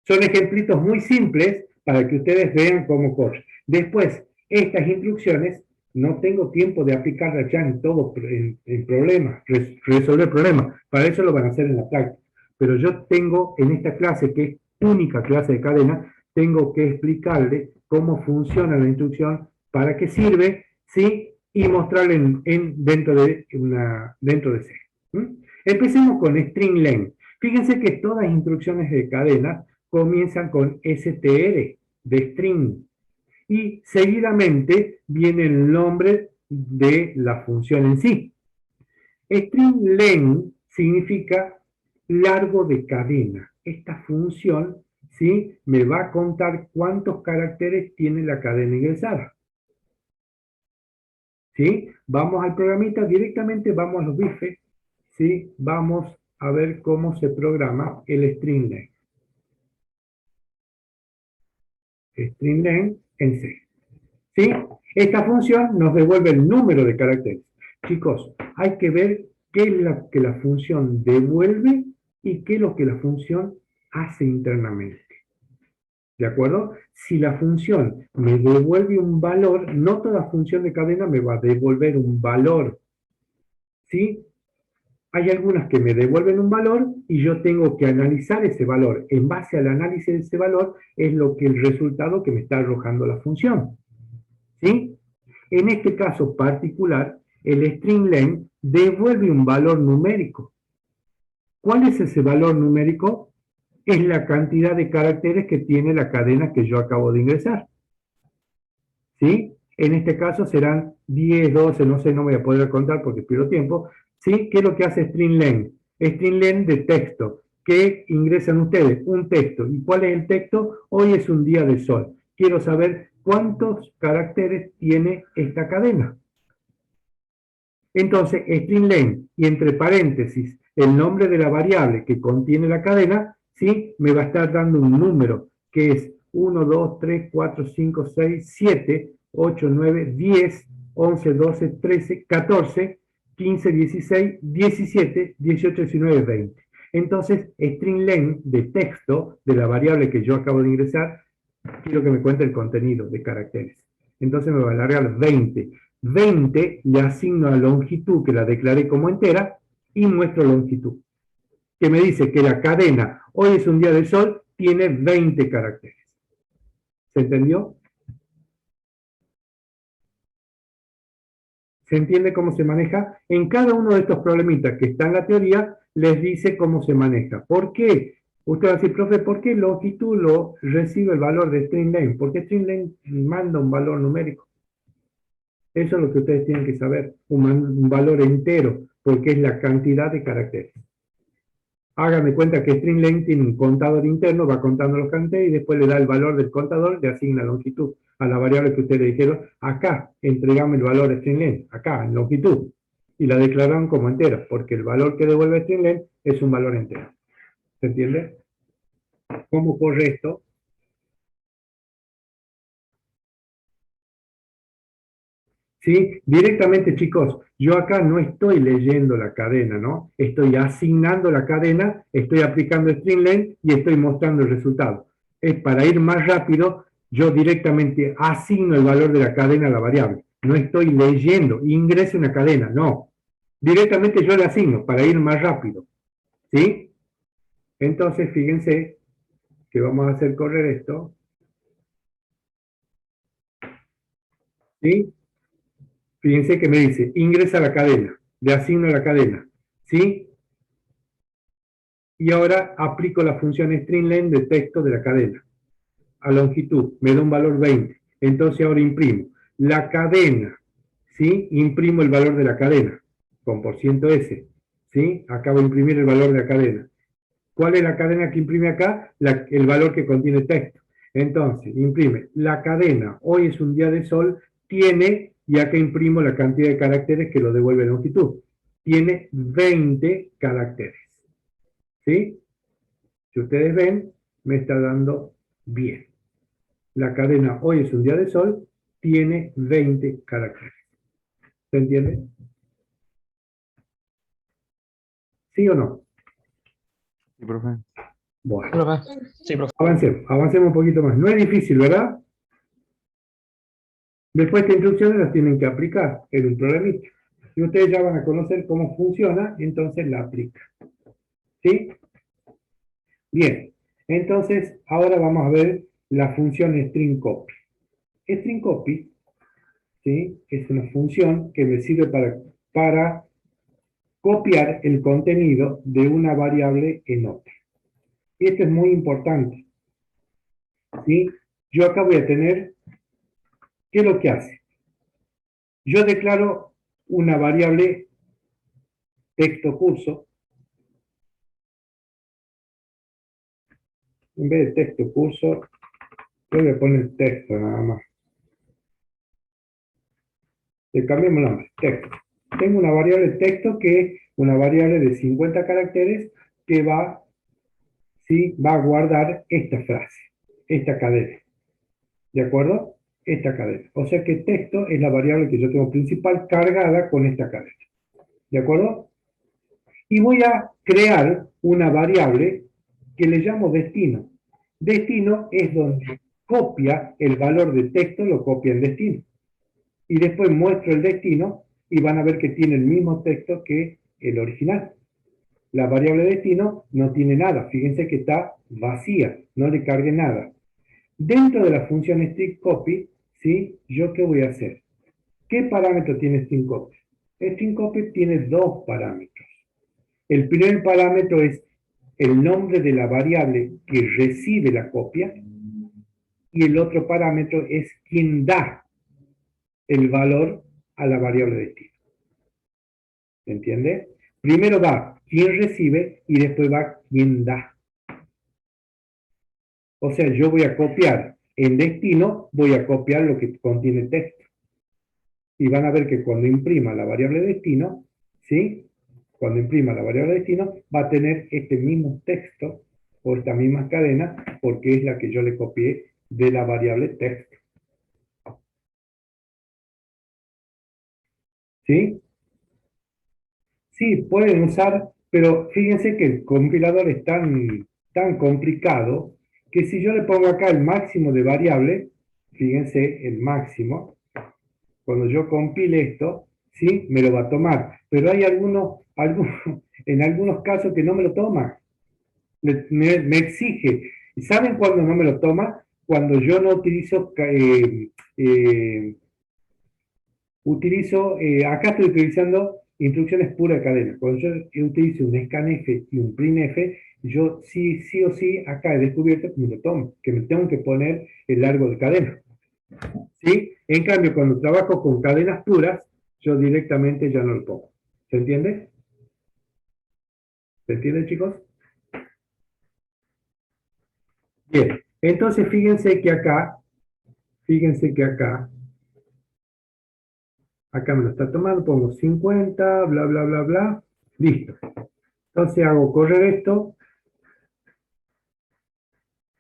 Son ejemplitos muy simples para que ustedes vean cómo corre. Después, estas instrucciones, no tengo tiempo de aplicarlas ya en todo en problemas, resolver problemas. Para eso lo van a hacer en la práctica. Pero yo tengo en esta clase, que es única clase de cadena, tengo que explicarle cómo funciona la instrucción, para qué sirve, ¿sí? Y mostrarle dentro de C. Empecemos con string length. Fíjense que todas instrucciones de cadena comienzan con str, de string, y seguidamente viene el nombre de la función en sí. String length significa largo de cadena. Esta función, ¿sí?, me va a contar cuántos caracteres tiene la cadena ingresada. ¿Sí? Vamos al programita, directamente vamos a los bifes, ¿sí? Vamos a ver cómo se programa el string length. String length en C. ¿Sí? Esta función nos devuelve el número de caracteres. Chicos, hay que ver qué es lo que la función devuelve y qué es lo que la función hace internamente. ¿De acuerdo? Si la función me devuelve un valor, no toda función de cadena me va a devolver un valor. ¿Sí? Hay algunas que me devuelven un valor y yo tengo que analizar ese valor. En base al análisis de ese valor es lo que el resultado que me está arrojando la función. ¿Sí? En este caso particular, el string length devuelve un valor numérico. ¿Cuál es ese valor numérico? Es la cantidad de caracteres que tiene la cadena que yo acabo de ingresar. ¿Sí? En este caso serán 10, 12, no sé, no voy a poder contar porque pierdo tiempo. ¿Sí? ¿Qué es lo que hace string length? String length de texto. ¿Qué ingresan ustedes? Un texto. ¿Y cuál es el texto? Hoy es un día de sol. Quiero saber cuántos caracteres tiene esta cadena. Entonces, string length y entre paréntesis el nombre de la variable que contiene la cadena, ¿sí?, me va a estar dando un número que es 1, 2, 3, 4, 5, 6, 7, 8, 9, 10, 11, 12, 13, 14, 15, 16, 17, 18, 19, 20. Entonces, string length de texto de la variable que yo acabo de ingresar, quiero que me cuente el contenido de caracteres. Entonces me va a alargar 20. 20 le asigno a longitud, que la declaré como entera, y muestro longitud, que me dice que la cadena hoy es un día de sol, tiene 20 caracteres. ¿Se entendió? ¿Se entiende cómo se maneja? En cada uno de estos problemitas que está en la teoría, les dice cómo se maneja. ¿Por qué? Usted va a decir, profe, ¿por qué longitud lo recibe el valor de string length? ¿Por qué string length manda un valor numérico? Eso es lo que ustedes tienen que saber, un valor entero, porque es la cantidad de caracteres. Hagan de cuenta que string length tiene un contador interno, va contando los caracteres y después le da el valor del contador, le asigna longitud a la variable que ustedes le dijeron, acá, entregame el valor de string length, acá, en longitud, y la declararon como entera, porque el valor que devuelve string length es un valor entero. ¿Se entiende? ¿Cómo corre esto? ¿Sí? Directamente, chicos, yo acá no estoy leyendo la cadena, ¿no? Estoy asignando la cadena, estoy aplicando string length y estoy mostrando el resultado. Es para ir más rápido, yo directamente asigno el valor de la cadena a la variable. No estoy leyendo, ingreso una cadena, no. Directamente yo le asigno para ir más rápido. ¿Sí? Entonces, fíjense que vamos a hacer correr esto. ¿Sí? Fíjense que me dice, ingresa a la cadena, le asigno la cadena, ¿sí? Y ahora aplico la función string de texto de la cadena. A longitud, me da un valor 20. Entonces ahora imprimo la cadena, ¿sí? Imprimo el valor de la cadena, con %S, ¿sí? Acabo de imprimir el valor de la cadena. ¿Cuál es la cadena que imprime acá? El valor que contiene texto. Entonces, imprime la cadena, hoy es un día de sol, tiene, y acá imprimo la cantidad de caracteres que lo devuelve longitud. Tiene 20 caracteres. ¿Sí? Si ustedes ven, me está dando bien. La cadena hoy es un día de sol, tiene 20 caracteres. ¿Se entiende? ¿Sí o no? Sí, profe. Bueno, Profe. Sí, profe. avancemos un poquito más. No es difícil, ¿verdad? Después estas instrucciones las tienen que aplicar en un problemita. Y ustedes ya van a conocer cómo funciona, entonces la aplican. ¿Sí? Bien, entonces ahora vamos a ver la función string copy. String copy, ¿sí? Es una función que me sirve para copiar el contenido de una variable en otra. Y esto es muy importante. ¿Sí? Yo acá voy a tener, ¿qué es lo que hace? Yo declaro una variable texto curso. En vez de texto curso, yo voy a poner texto nada más. Le cambiamos el nombre, texto. Tengo una variable texto que es una variable de 50 caracteres que va, ¿sí? Va a guardar esta frase, esta cadena. ¿De acuerdo? Esta cadena. O sea que texto es la variable que yo tengo principal cargada con esta cadena. ¿De acuerdo? Y voy a crear una variable que le llamo destino. Destino es donde copia el valor de texto, lo copia en destino. Y después muestro el destino y van a ver que tiene el mismo texto que el original. La variable destino no tiene nada, fíjense que está vacía, no le cargue nada. Dentro de la función string copy, ¿sí? ¿Yo qué voy a hacer? ¿Qué parámetro tiene string copy? String copy tiene dos parámetros. El primer parámetro es el nombre de la variable que recibe la copia y el otro parámetro es quien da el valor a la variable destino. ¿Se entiende? Primero va quien recibe y después va quien da. O sea, yo voy a copiar en destino, voy a copiar lo que contiene texto. Y van a ver que cuando imprima la variable destino, ¿sí? Cuando imprima la variable destino, va a tener este mismo texto o esta misma cadena porque es la que yo le copié de la variable texto. ¿Sí? Sí, pueden usar, pero fíjense que el compilador es tan complicado que si yo le pongo acá el máximo de variable, fíjense el máximo, cuando yo compile esto, ¿sí? Me lo va a tomar. Pero hay en algunos casos que no me lo toma. Me exige. ¿Y saben cuándo no me lo toma? Cuando yo no utilizo utilizo, acá estoy utilizando instrucciones puras de cadena. Cuando yo utilizo un scanf y un printf, yo sí o sí acá he descubierto que me lo tomo, que me tengo que poner el largo de cadena. ¿Sí? En cambio, cuando trabajo con cadenas puras, yo directamente ya no lo pongo. ¿Se entiende? ¿Se entiende, chicos? Bien, entonces fíjense que acá, acá me lo está tomando, pongo 50, bla, bla, bla, bla, listo. Entonces hago correr esto.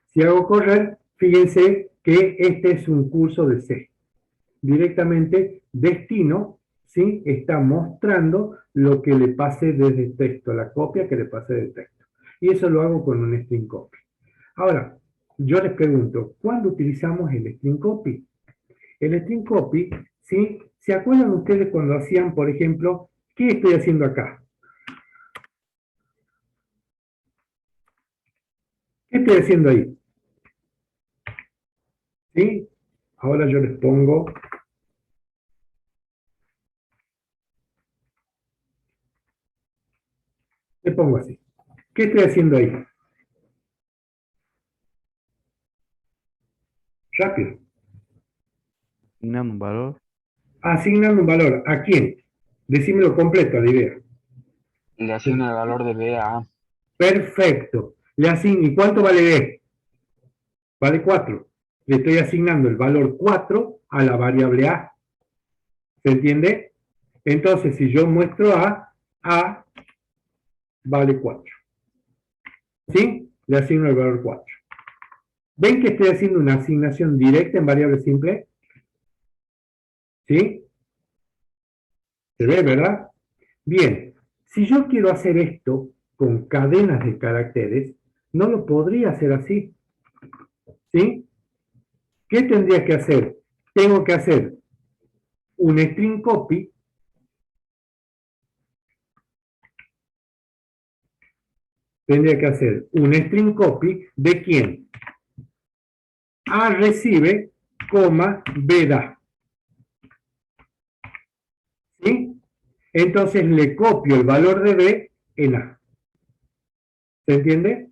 Si hago correr, fíjense que este es un curso de C. Directamente, destino, ¿sí? Está mostrando lo que le pase desde el texto, la copia que le pase del texto. Y eso lo hago con un string copy. Ahora, yo les pregunto, ¿cuándo utilizamos el string copy? El string copy, ¿sí? ¿Se acuerdan ustedes cuando hacían, por ejemplo, qué estoy haciendo acá? ¿Qué estoy haciendo ahí? ¿Sí? Ahora yo les pongo, así. ¿Qué estoy haciendo ahí? Rápido. Asignando un valor. Asignando un valor. ¿A quién? Decímelo completo, la idea. Le asigna el valor de B a A. Perfecto. Le asigno, ¿y cuánto vale B? Vale 4. Le estoy asignando el valor 4 a la variable A. ¿Se entiende? Entonces, si yo muestro A vale 4. ¿Sí? Le asigno el valor 4. ¿Ven que estoy haciendo una asignación directa en variable simple? ¿Sí? ¿Se ve, verdad? Bien. Si yo quiero hacer esto con cadenas de caracteres, no lo podría hacer así. ¿Sí? ¿Qué tendría que hacer? Tengo que hacer un string copy. Tendría que hacer un string copy de quién? A recibe, coma, B da. ¿Sí? Entonces le copio el valor de B en A. ¿Se entiende?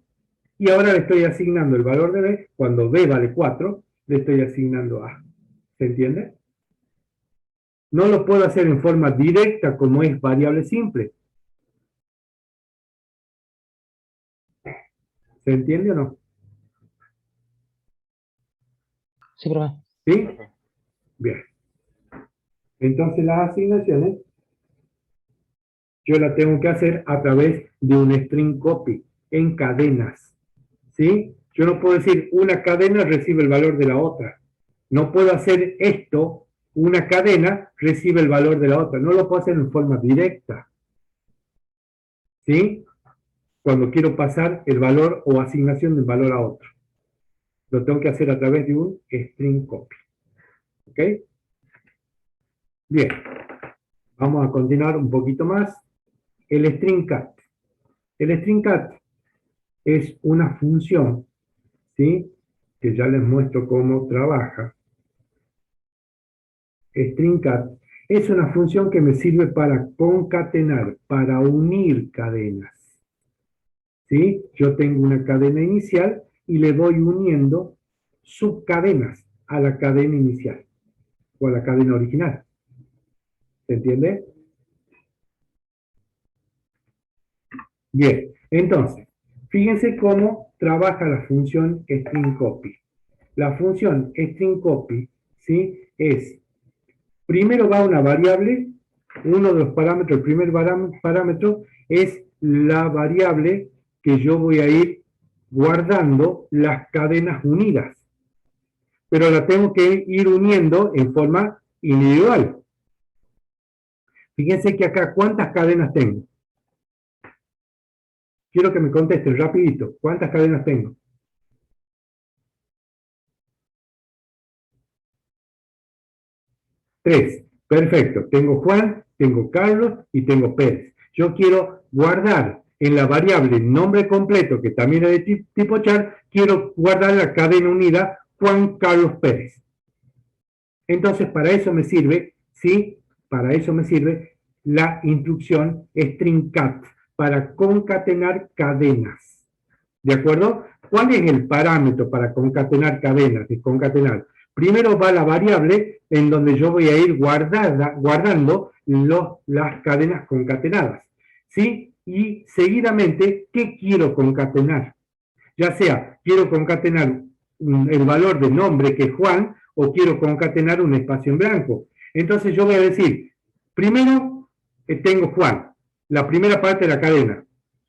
Y ahora le estoy asignando el valor de B, cuando B vale 4, le estoy asignando A. ¿Se entiende? No lo puedo hacer en forma directa como es variable simple. ¿Se entiende o no? Sí, profe. ¿Sí? Bien. Entonces las asignaciones yo las tengo que hacer a través de un string copy en cadenas. ¿Sí? Yo no puedo decir una cadena recibe el valor de la otra. No puedo hacer esto, una cadena recibe el valor de la otra. No lo puedo hacer en forma directa. ¿Sí? Cuando quiero pasar el valor o asignación del valor a otro. Lo tengo que hacer a través de un string copy. ¿Ok? Bien. Vamos a continuar un poquito más. El string cat. El string cat es una función, ¿sí? Que ya les muestro cómo trabaja. String cat es una función que me sirve para concatenar, para unir cadenas. ¿Sí? Yo tengo una cadena inicial y le voy uniendo subcadenas a la cadena inicial o a la cadena original. ¿Se entiende? Bien, entonces, fíjense cómo trabaja la función string copy. La función string copy, ¿sí? Es, primero va una variable, uno de los parámetros, el primer parámetro es la variable que yo voy a ir guardando las cadenas unidas. Pero la tengo que ir uniendo en forma individual. Fíjense que acá, ¿cuántas cadenas tengo? Quiero que me contesten rapidito. ¿Cuántas cadenas tengo? 3. Perfecto. Tengo Juan, tengo Carlos y tengo Pérez. Yo quiero guardar en la variable nombre completo, que también es de tipo char, quiero guardar la cadena unida Juan Carlos Pérez. Entonces, para eso me sirve, ¿sí? para eso me sirve la instrucción string cat, para concatenar cadenas. ¿De acuerdo? ¿Cuál es el parámetro para concatenar cadenas y concatenar? Primero va la variable en donde yo voy a ir guardando las cadenas concatenadas, ¿sí? Y seguidamente, ¿qué quiero concatenar? Ya sea, quiero concatenar el valor de nombre que es Juan, o quiero concatenar un espacio en blanco. Entonces yo voy a decir, primero tengo Juan, la primera parte de la cadena,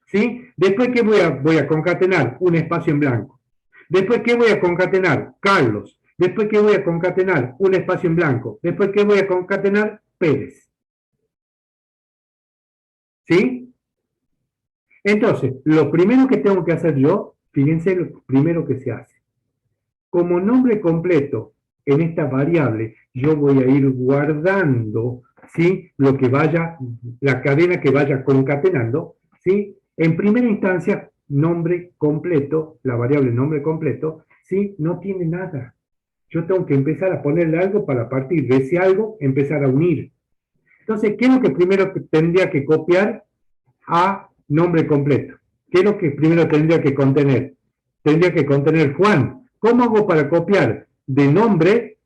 ¿sí? Después, ¿qué voy a concatenar? Un espacio en blanco. Después, ¿qué voy a concatenar? Carlos. Después, ¿qué voy a concatenar? Un espacio en blanco. Después, ¿qué voy a concatenar? Pérez. ¿Sí? Entonces, lo primero que tengo que hacer yo, fíjense lo primero que se hace. Como nombre completo en esta variable, yo voy a ir guardando, ¿sí? Lo que vaya, la cadena que vaya concatenando, ¿sí? En primera instancia, nombre completo, la variable nombre completo, ¿sí? No tiene nada. Yo tengo que empezar a ponerle algo para partir de ese algo, empezar a unir. Entonces, ¿qué es lo que primero tendría que copiar a nombre completo? ¿Qué es lo que primero tendría que contener? Tendría que contener Juan. ¿Cómo hago para copiar de nombre,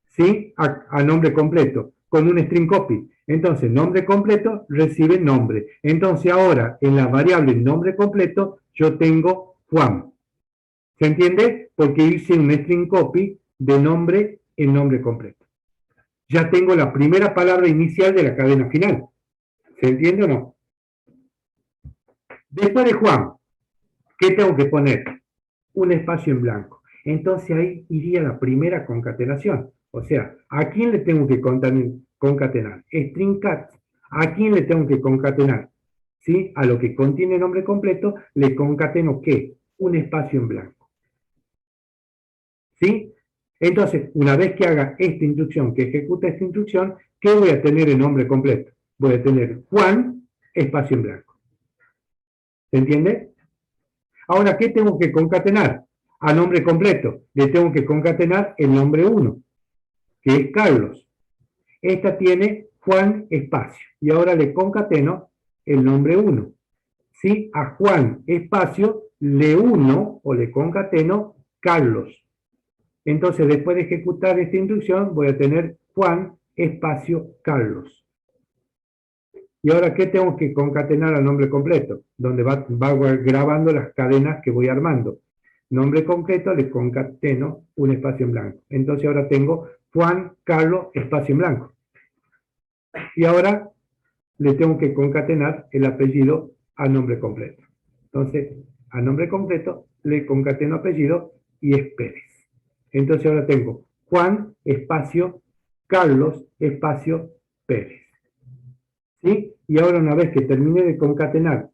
¿sí? a nombre completo? Con un string copy. Entonces, nombre completo recibe nombre. Entonces, ahora, en la variable nombre completo, yo tengo Juan. ¿Se entiende? Porque hice un string copy de nombre en nombre completo. Ya tengo la primera palabra inicial de la cadena final. ¿Se entiende o no? Después de Juan, ¿qué tengo que poner? Un espacio en blanco. Entonces ahí iría la primera concatenación. O sea, ¿a quién le tengo que concatenar? String cat. ¿A quién le tengo que concatenar? ¿Sí? A lo que contiene nombre completo, le concateno ¿qué? Un espacio en blanco. ¿Sí? Entonces, una vez que haga esta instrucción, que ejecuta esta instrucción, ¿qué voy a tener en nombre completo? Voy a tener Juan, espacio en blanco. ¿Se entiende? Ahora, ¿qué tengo que concatenar? A nombre completo. Le tengo que concatenar el nombre 1, que es Carlos. Esta tiene Juan, espacio. Y ahora le concateno el nombre 1. ¿Sí? A Juan, espacio, le uno o le concateno Carlos. Entonces, después de ejecutar esta instrucción, voy a tener Juan, espacio, Carlos. Y ahora, ¿qué tengo que concatenar al nombre completo? Donde va grabando las cadenas que voy armando. Nombre completo, le concateno un espacio en blanco. Entonces, ahora tengo Juan, Carlos, espacio en blanco. Y ahora, le tengo que concatenar el apellido al nombre completo. Entonces, a nombre completo, le concateno apellido y es Pérez. Entonces ahora tengo Juan, espacio, Carlos, espacio, Pérez. ¿Sí? Y ahora una vez que termine de concatenar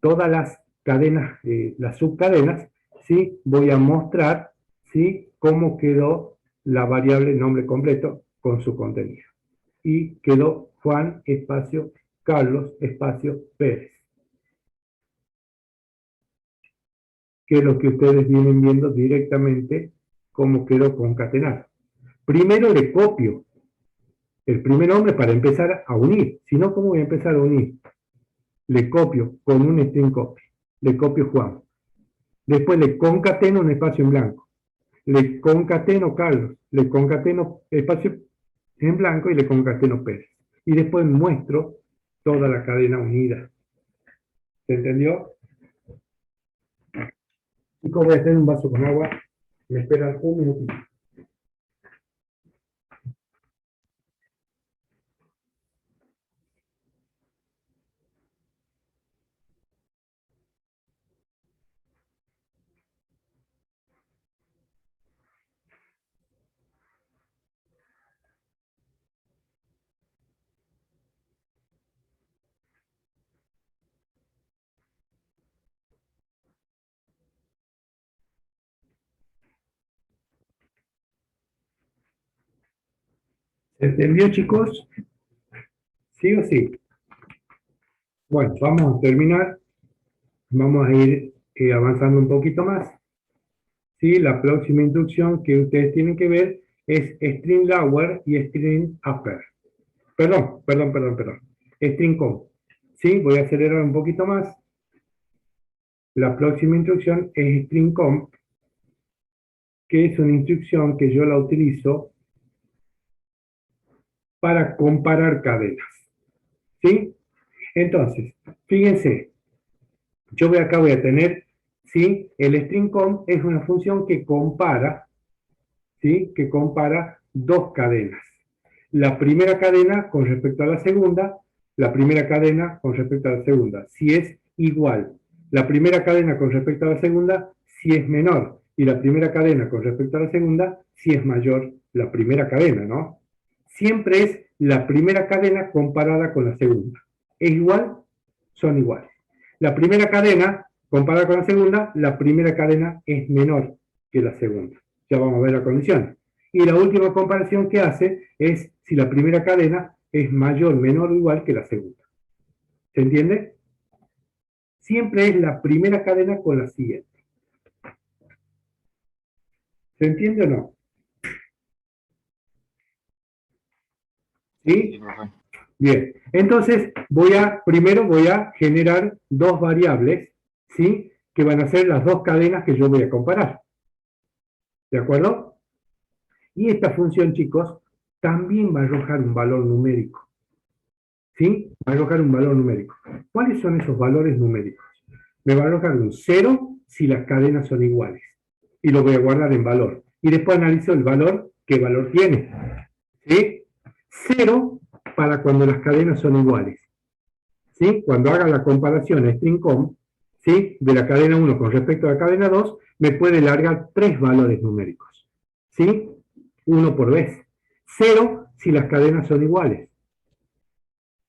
todas las cadenas, las subcadenas, ¿sí? Voy a mostrar, ¿sí? Cómo quedó la variable nombre completo con su contenido. Y quedó Juan, espacio, Carlos, espacio, Pérez. Que es lo que ustedes vienen viendo directamente cómo quedó concatenado. Primero le copio el primer nombre para empezar a unir. Si no, ¿cómo voy a empezar a unir? Le copio con un string copy. Le copio Juan. Después le concateno un espacio en blanco. Le concateno Carlos. Le concateno espacio en blanco y le concateno Pérez. Y después muestro toda la cadena unida. ¿Se entendió? Chicos, voy a hacer un vaso con agua. Me esperan un minutito. ¿Se entendió, chicos? ¿Sí o sí? Bueno, vamos a terminar. Vamos a ir avanzando un poquito más. ¿Sí? La próxima instrucción que ustedes tienen que ver es string lower y string upper. perdón. String comp. ¿Sí? Voy a acelerar un poquito más. La próxima instrucción es string comp, que es una instrucción que yo la utilizo para comparar cadenas. ¿Sí? Entonces, fíjense, acá voy a tener, ¿sí? El string comp es una función que compara, ¿sí? Que compara dos cadenas. La primera cadena con respecto a la segunda, la primera cadena con respecto a la segunda, si es igual. La primera cadena con respecto a la segunda, si es menor. Y la primera cadena con respecto a la segunda, si es mayor la primera cadena, ¿no? Siempre es la primera cadena comparada con la segunda. ¿Es igual? Son iguales. La primera cadena comparada con la segunda, la primera cadena es menor que la segunda. Ya vamos a ver la condición. Y la última comparación que hace es si la primera cadena es mayor, menor o igual que la segunda. ¿Se entiende? Siempre es la primera cadena con la siguiente. ¿Se entiende o no? Sí, ¿Sí? profe. Bien. Entonces, primero voy a generar dos variables, ¿sí? Que van a ser las dos cadenas que yo voy a comparar. ¿De acuerdo? Y esta función, chicos, también va a arrojar un valor numérico. ¿Sí? Va a arrojar un valor numérico. ¿Cuáles son esos valores numéricos? Me va a arrojar un 0 si las cadenas son iguales. Y lo voy a guardar en valor. Y después analizo el valor, qué valor tiene. ¿Sí? 0 para cuando las cadenas son iguales. ¿Sí? Cuando haga la comparación string comp, ¿sí? De la cadena 1 con respecto a la cadena 2, me puede largar tres valores numéricos. ¿Sí? Uno por vez. 0 si las cadenas son iguales.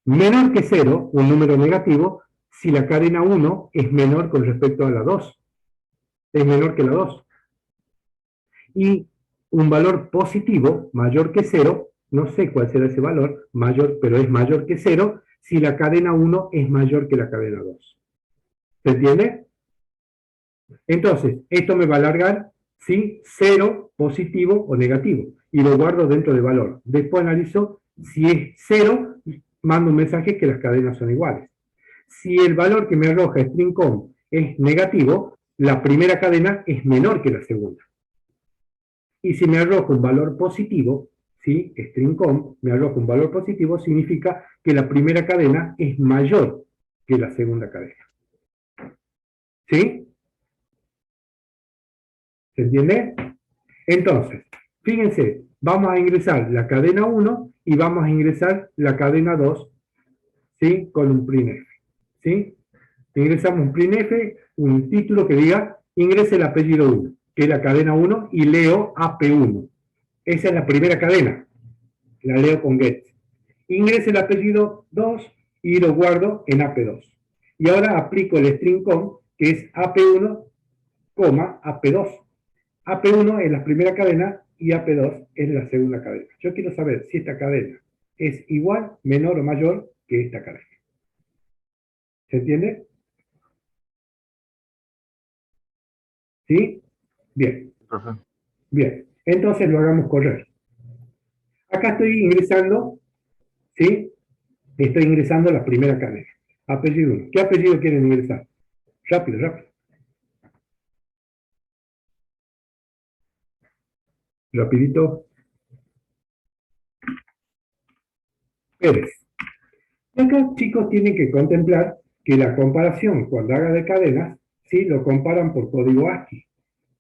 Menor que 0, un número negativo, si la cadena 1 es menor con respecto a la 2. Es menor que la 2. Y un valor positivo, mayor que 0, no sé cuál será ese valor, mayor, pero es mayor que 0, si la cadena 1 es mayor que la cadena 2. ¿Se entiende? Entonces, esto me va a alargar, ¿sí? 0, positivo o negativo. Y lo guardo dentro de valor. Después analizo, si es 0, mando un mensaje que las cadenas son iguales. Si el valor que me arroja string comp es negativo, la primera cadena es menor que la segunda. Y si me arroja un valor positivo, ¿sí? String comp me arroja un valor positivo, significa que la primera cadena es mayor que la segunda cadena. ¿Sí? ¿Se entiende? Entonces, fíjense, vamos a ingresar la cadena 1 y vamos a ingresar la cadena 2, ¿sí? Con un printf, ¿sí? Ingresamos un printf, un título que diga ingrese el apellido 1, que es la cadena 1, y leo AP1. Esa es la primera cadena, la leo con get. Ingrese el apellido 2 y lo guardo en AP2. Y ahora aplico el string comp, que es AP1, AP2. AP1 es la primera cadena y AP2 es la segunda cadena. Yo quiero saber si esta cadena es igual, menor o mayor que esta cadena. ¿Se entiende? ¿Sí? Bien, Profe. bien. Entonces lo hagamos correr. Acá estoy ingresando, ¿sí? Estoy ingresando la primera cadena. Apellido 1. ¿Qué apellido quieren ingresar? Rápido, rápido. Rapidito. Pérez. Y acá, chicos, tienen que contemplar que la comparación, cuando haga de cadenas, ¿sí? Lo comparan por código ASCII.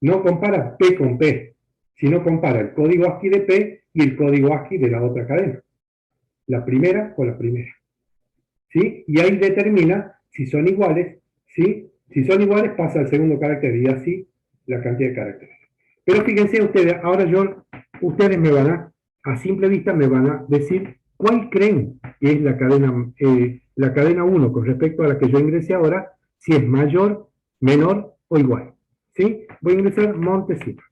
No compara P con P, sino compara el código ASCII de P y el código ASCII de la otra cadena. La primera con la primera. ¿Sí? Y ahí determina si son iguales, ¿sí? Si son iguales pasa al segundo carácter y así la cantidad de caracteres. Pero fíjense ustedes, ahora ustedes me van a simple vista me van a decir cuál creen que es la cadena 1 con respecto a la que yo ingresé ahora, si es mayor, menor o igual. ¿Sí? Voy a ingresar Montesinos.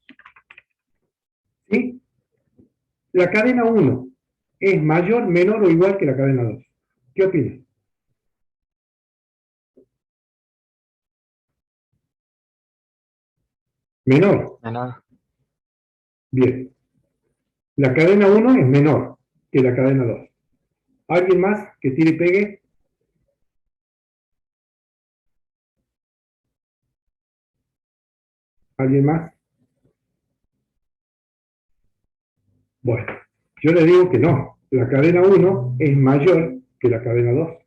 ¿Sí? La cadena 1 es mayor, menor o igual que la cadena 2. ¿Qué opinan? Menor. Menor. Bien. La cadena 1 es menor que la cadena 2. ¿Alguien más que tire y pegue? ¿Alguien más? Bueno, yo le digo que no. La cadena 1 es mayor que la cadena 2.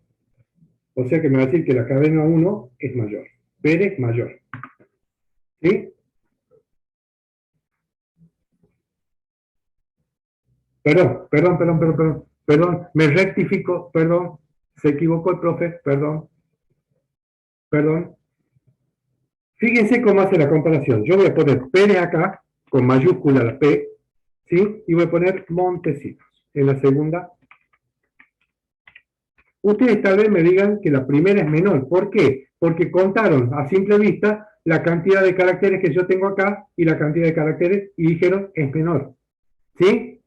O sea que me va a decir que la cadena 1 es mayor. Pérez mayor. ¿Sí? Perdón, me rectifico, perdón, se equivocó el profe, perdón. Fíjense cómo hace la comparación. Yo voy a poner Pérez acá, con mayúscula la P, ¿sí? Y voy a poner Montesinos en la segunda. Ustedes tal vez me digan que la primera es menor. ¿Por qué? Porque contaron a simple vista la cantidad de caracteres que yo tengo acá y la cantidad de caracteres y dijeron es menor. ¿Sí?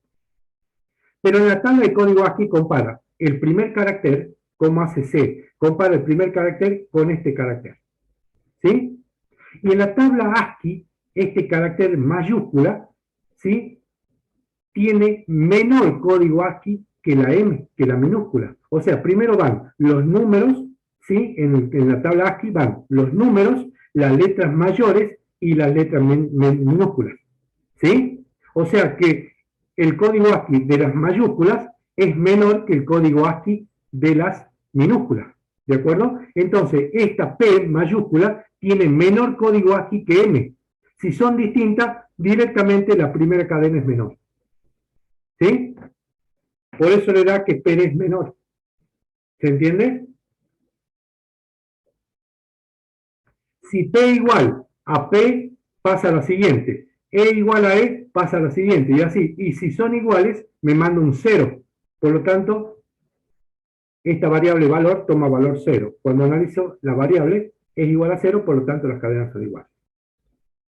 Pero en la tabla de código ASCII compara el primer carácter, como hace C, compara el primer carácter con este carácter. ¿Sí? Y en la tabla ASCII, este carácter mayúscula, ¿sí? Tiene menor código ASCII que la M, que la minúscula. O sea, primero van los números, ¿sí? En la tabla ASCII van los números, las letras mayores y las letras minúsculas. ¿Sí? O sea que el código ASCII de las mayúsculas es menor que el código ASCII de las minúsculas. ¿De acuerdo? Entonces, esta P mayúscula tiene menor código ASCII que M. Si son distintas, directamente la primera cadena es menor. ¿Sí? Por eso le da que P es menor. ¿Se entiende? Si P igual a P, pasa a la siguiente. E igual a E, pasa a la siguiente. Y así. Y si son iguales, me manda un 0. Por lo tanto, esta variable valor toma valor 0. Cuando analizo la variable, es igual a 0, por lo tanto las cadenas son iguales.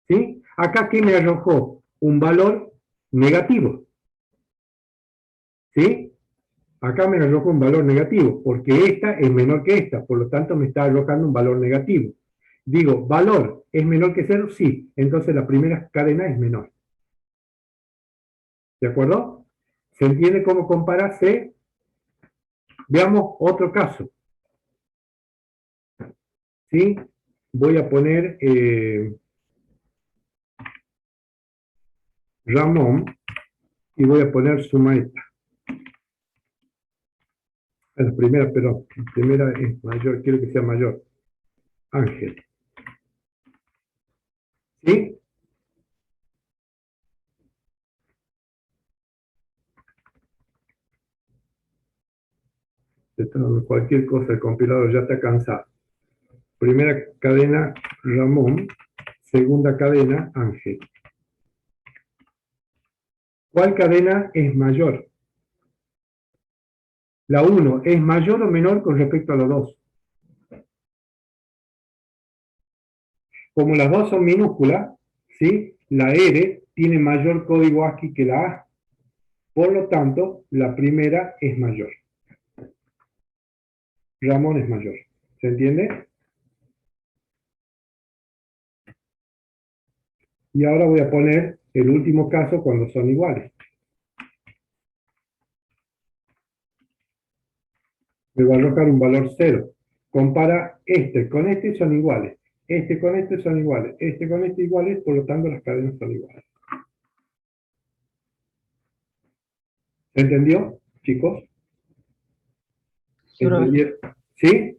¿Sí? Acá, ¿qué me arrojó? Un valor negativo. ¿Sí? Acá me arroja un valor negativo, porque esta es menor que esta, por lo tanto me está arrojando un valor negativo. Digo, ¿valor es menor que 0? Sí, entonces la primera cadena es menor. ¿De acuerdo? ¿Se entiende cómo compararse? Veamos otro caso. ¿Sí? Voy a poner Ramón y voy a poner su maestra. La primera, perdón, la primera es mayor, quiero que sea mayor. Ángel. ¿Sí? Cualquier cosa, el compilador ya está cansado. Primera cadena, Ramón. Segunda cadena, Ángel. ¿Cuál cadena es mayor? La 1 es mayor o menor con respecto a la 2. Como las dos son minúsculas, ¿sí? La R tiene mayor código ASCII que la A. Por lo tanto, la primera es mayor. Ramón es mayor. ¿Se entiende? Y ahora voy a poner el último caso cuando son iguales. Me va a arrojar un valor 0. Compara este con este, son iguales. Este con este son iguales. Este con este iguales, por lo tanto las cadenas son iguales. ¿Se entendió, chicos? Sí, profe. ¿Entendieron? ¿Sí?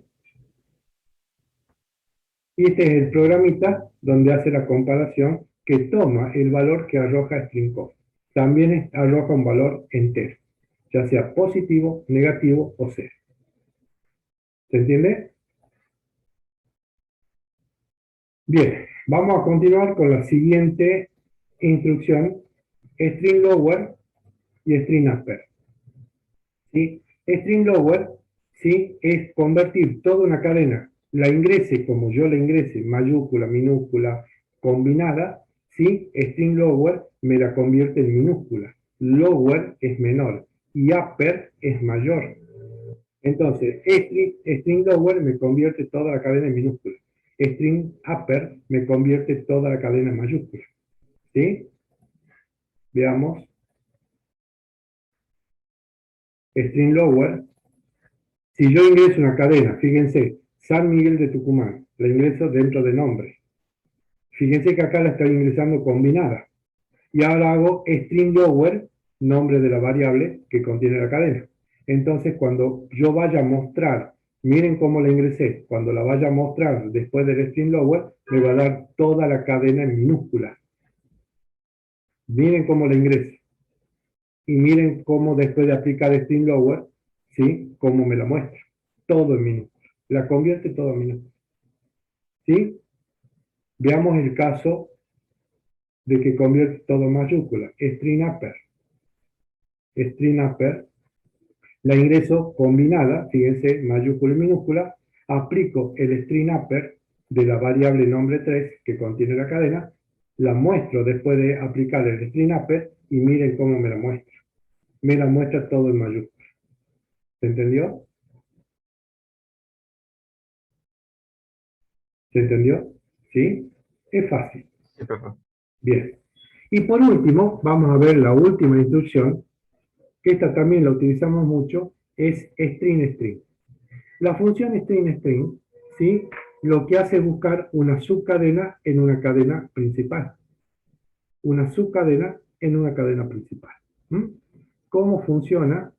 Y este es el programita donde hace la comparación que toma el valor que arroja string_code. También arroja un valor entero, ya sea positivo, negativo o cero. ¿Se entiende? Bien, vamos a continuar con la siguiente instrucción, string lower y string upper. ¿Sí? String lower, ¿sí? Es convertir toda una cadena, la ingrese como yo la ingrese, mayúscula, minúscula, combinada, ¿sí? String lower me la convierte en minúscula. Lower es menor y upper es mayor. Entonces, string lower me convierte toda la cadena en minúscula. String upper me convierte toda la cadena en mayúscula. ¿Sí? Veamos. string lower, si yo ingreso una cadena, fíjense, San Miguel de Tucumán, la ingreso dentro de nombre. Fíjense que acá la estoy ingresando combinada. Y ahora hago string lower, nombre de la variable que contiene la cadena. Entonces, cuando yo vaya a mostrar, miren cómo la ingresé, cuando la vaya a mostrar después del string lower, me va a dar toda la cadena en minúsculas. Miren cómo la ingreso. Y miren cómo después de aplicar string lower, ¿sí? Cómo me la muestra. Todo en minúsculas. La convierte todo en minúsculas. ¿Sí? Veamos el caso de que convierte todo en mayúscula. String upper. String upper. La ingreso combinada, fíjense, mayúscula y minúscula. Aplico el string upper de la variable nombre 3 que contiene la cadena. La muestro después de aplicar el string upper y miren cómo me la muestra. Me la muestra todo en mayúscula. ¿Se entendió? ¿Se entendió? ¿Sí? Es fácil. Sí, profe. Bien. Y por último, vamos a ver la última instrucción, que esta también la utilizamos mucho, es string string. La función string string, ¿sí? Lo que hace es buscar una subcadena en una cadena principal. Una subcadena en una cadena principal. ¿Mm? ¿Cómo funciona?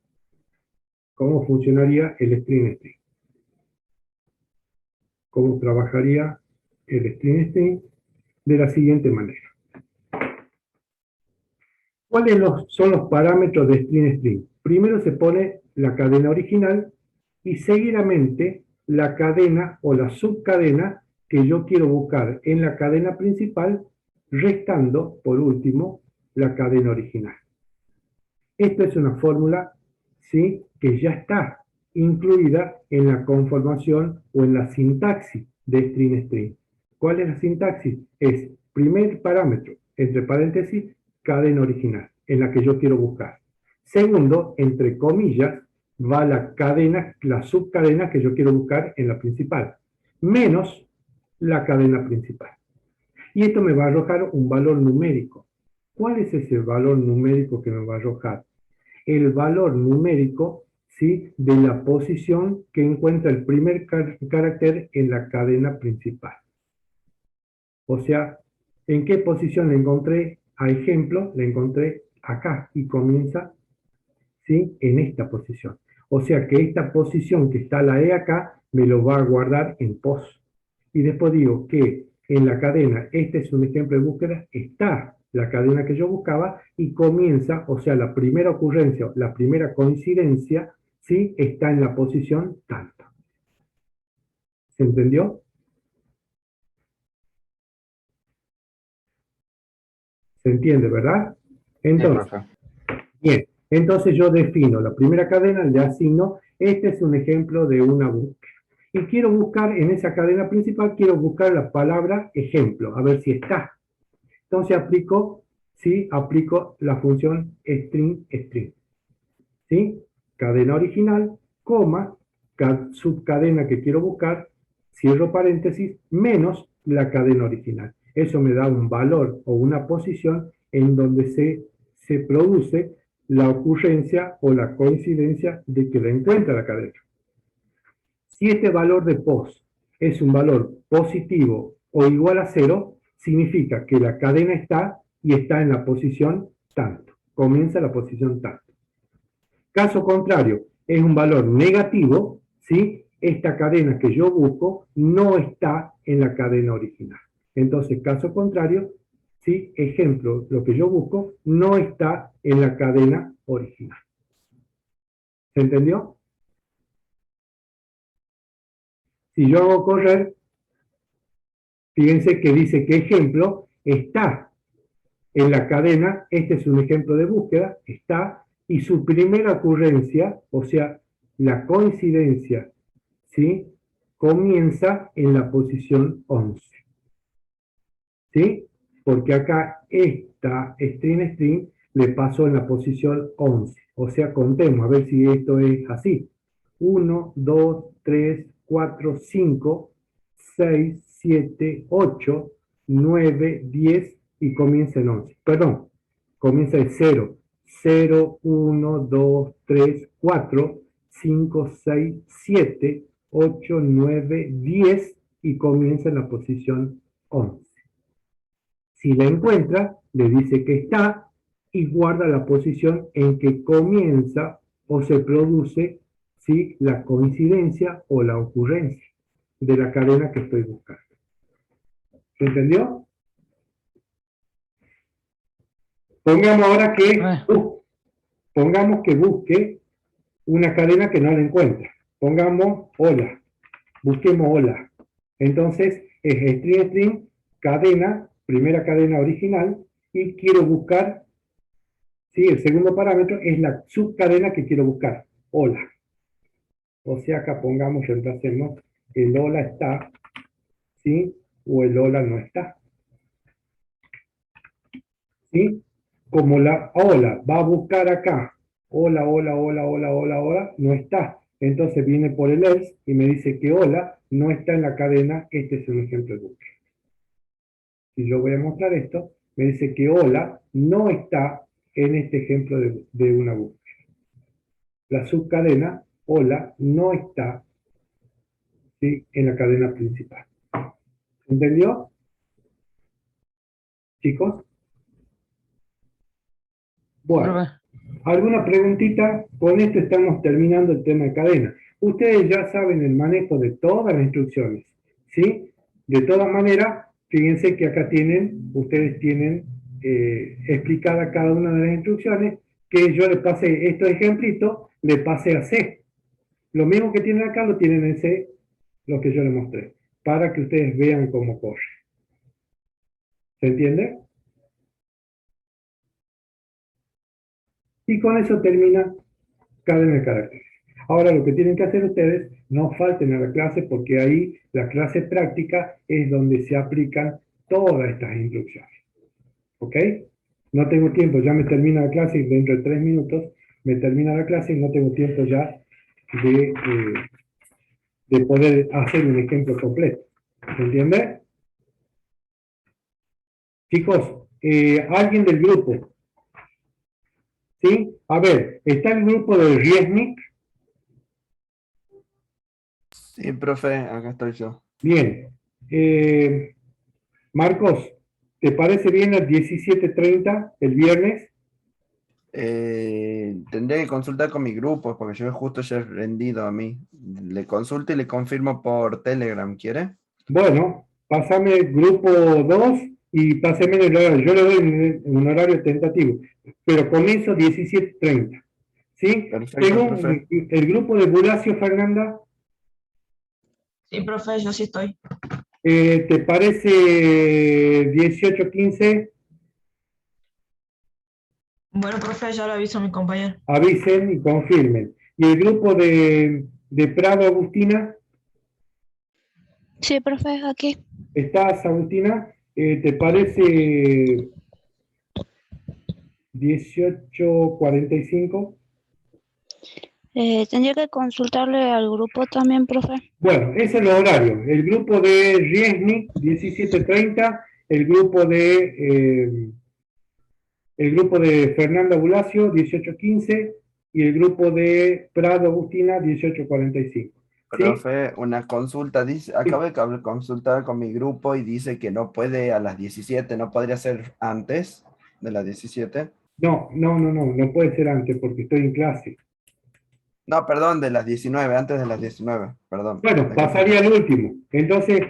¿Cómo funcionaría el string string? ¿Cómo trabajaría el string string? De la siguiente manera. ¿Cuáles son los parámetros de string string? Primero se pone la cadena original y seguidamente la cadena o la subcadena que yo quiero buscar en la cadena principal, restando, por último, la cadena original. Esta es una fórmula, ¿sí?, que ya está incluida en la conformación o en la sintaxis de string string. ¿Cuál es la sintaxis? Es primer parámetro, entre paréntesis, cadena original, en la que yo quiero buscar. Segundo, entre comillas, va la cadena, la subcadena que yo quiero buscar en la principal, menos la cadena principal. Y esto me va a arrojar un valor numérico. ¿Cuál es ese valor numérico que me va a arrojar? El valor numérico, ¿sí?, de la posición que encuentra el primer carácter en la cadena principal. O sea, ¿en qué posición la encontré? A ejemplo, la encontré acá y comienza, ¿sí?, en esta posición. O sea que esta posición que está la E acá, me lo va a guardar en pos. Y después digo que en la cadena, este es un ejemplo de búsqueda, está la cadena que yo buscaba y comienza, o sea, la primera ocurrencia, la primera coincidencia, ¿sí?, está en la posición tanto. ¿Se entendió? ¿Se entiende, verdad? Entonces, profe. bien, entonces yo defino la primera cadena, le asigno, este es un ejemplo de una búsqueda. Y quiero buscar en esa cadena principal, quiero buscar la palabra ejemplo, a ver si está. Entonces aplico, ¿sí?, aplico la función string string. ¿Sí? Cadena original, coma, subcadena que quiero buscar, cierro paréntesis, menos la cadena original. Eso me da un valor o una posición en donde se produce la ocurrencia o la coincidencia de que la encuentra la cadena. Si este valor de pos es un valor positivo o igual a 0, significa que la cadena está y está en la posición tanto. Comienza la posición tanto. Caso contrario, es un valor negativo, ¿sí? Esta cadena que yo busco no está en la cadena original. Entonces, caso contrario, ¿sí?, ejemplo, lo que yo busco no está en la cadena original. ¿Se entendió? Si yo hago correr, fíjense que dice que ejemplo está en la cadena, este es un ejemplo de búsqueda, está, y su primera ocurrencia, o sea, la coincidencia, ¿sí?, comienza en la posición 11. ¿Sí? Porque acá esta string string le pasó en la posición 11. O sea, contemos, a ver si esto es así. 1, 2, 3, 4, 5, 6, 7, 8, 9, 10 y comienza en 11. Perdón, comienza en 0. 0, 1, 2, 3, 4, 5, 6, 7, 8, 9, 10 y comienza en la posición 11. Si la encuentra, le dice que está y guarda la posición en que comienza o se produce, ¿sí?, la coincidencia o la ocurrencia de la cadena que estoy buscando. ¿Se entendió? Pongamos ahora pongamos que busque una cadena que no la encuentra. Pongamos hola. Busquemos hola. Entonces es string, cadena, primera cadena original, y quiero buscar, ¿sí?, el segundo parámetro es la subcadena que quiero buscar, hola. O sea, acá pongamos, reemplacemos, el hola está, ¿sí?, o el hola no está. ¿Sí? Como la hola va a buscar acá, hola, hola, hola, hola, hola, hola, no está. Entonces viene por el else y me dice que hola no está en la cadena. Este es un ejemplo de búsqueda. Si yo voy a mostrar esto, me dice que hola no está en este ejemplo de una búsqueda. La subcadena hola no está, ¿sí?, en la cadena principal. ¿Entendió, chicos? Bueno. Profe. ¿Alguna preguntita? Con esto estamos terminando el tema de cadena. Ustedes ya saben el manejo de todas las instrucciones, ¿sí? De todas maneras, fíjense que acá ustedes tienen explicada cada una de las instrucciones, que yo les pasé estos ejemplitos, les pasé a C. Lo mismo que tienen acá lo tienen en C, lo que yo les mostré, para que ustedes vean cómo corre. ¿Se entiende? Y con eso termina cadena de caracteres. Ahora lo que tienen que hacer ustedes, no falten a la clase, porque ahí la clase práctica es donde se aplican todas estas instrucciones. ¿Ok? No tengo tiempo, ya me termina la clase, dentro de 3 minutos me termina la clase y no tengo tiempo ya de poder hacer un ejemplo completo. ¿Se entiende? Chicos, alguien del grupo, ¿sí? A ver, está el grupo de Riesnik. Sí, profe, acá estoy yo. Bien. Marcos, ¿te parece bien las 17:30 el viernes? Tendría que consultar con mi grupo, porque yo justo ya he rendido a mí. Le consulto y le confirmo por Telegram, ¿quiere? Bueno, pásame el grupo 2 y pásame el horario. Yo le doy un horario tentativo, pero comienzo 17:30. ¿Sí? Perfecto, Según profe. el grupo de Bulacio, Fernanda, Sí, profe, yo sí estoy. ¿te parece 18:15? Bueno, profe, ya lo aviso a mi compañero. Avisen y confirmen. ¿Y el grupo de Prado, Agustina? Sí, profe, aquí. ¿Estás, Agustina? ¿Te parece 18:45? Tendría que consultarle al grupo también, profe. Bueno, ese es el horario. El grupo de Riesnik, 17:30. El grupo de Fernanda Bulacio, 18:15. Y el grupo de Prado Agustina, 18:45. ¿Sí? Profe, una consulta, dice, acabo de consultar con mi grupo y dice que no puede a las 17, no podría ser antes de las 17. No puede ser antes porque estoy en clase. No, perdón, de las 19, antes de las 19, perdón. Bueno, pasaría al último. Entonces,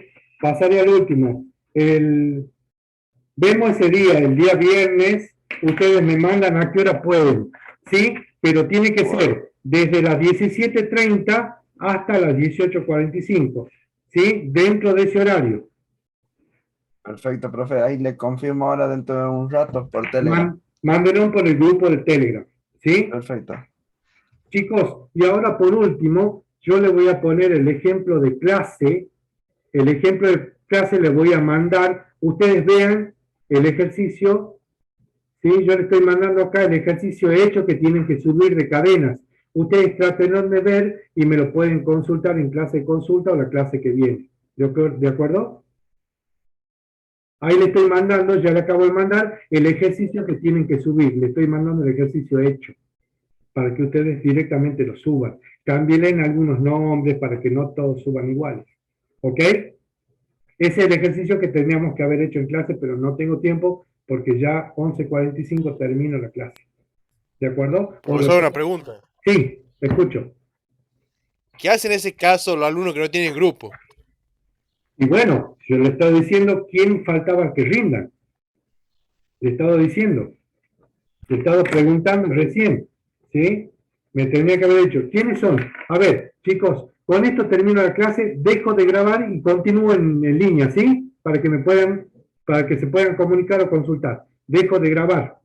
pasaría al último. Vemos ese día, el día viernes, ustedes me mandan a qué hora pueden, ¿sí? Pero tiene que ser desde las 17:30 hasta las 18:45, ¿sí? Dentro de ese horario. Perfecto, profe, ahí le confirmo ahora dentro de un rato por Telegram. Mándenlo por el grupo de Telegram, ¿sí? Perfecto. Chicos, y ahora por último, yo les voy a poner el ejemplo de clase. El ejemplo de clase les voy a mandar. Ustedes vean el ejercicio. ¿Sí? Yo les estoy mandando acá el ejercicio hecho que tienen que subir de cadenas. Ustedes traten de ver y me lo pueden consultar en clase de consulta o la clase que viene. ¿De acuerdo? Ahí le estoy mandando, ya le acabo de mandar el ejercicio que tienen que subir. Le estoy mandando el ejercicio hecho. para que ustedes directamente lo suban. Cámbienle en algunos nombres para que no todos suban iguales. ¿Ok? Ese es el ejercicio que teníamos que haber hecho en clase, pero no tengo tiempo porque ya 11:45 termino la clase. ¿De acuerdo? Profesor, una pregunta. Sí, te escucho. ¿Qué hacen en ese caso los alumnos que no tienen grupo? Y bueno, yo le estaba diciendo quién faltaba que rindan. Le estaba diciendo. Le estaba preguntando recién. ¿Sí? Me tenía que haber dicho, ¿quiénes son? A ver, chicos, con esto termino la clase, dejo de grabar y continúo en línea, ¿sí? Para que se puedan comunicar o consultar. Dejo de grabar.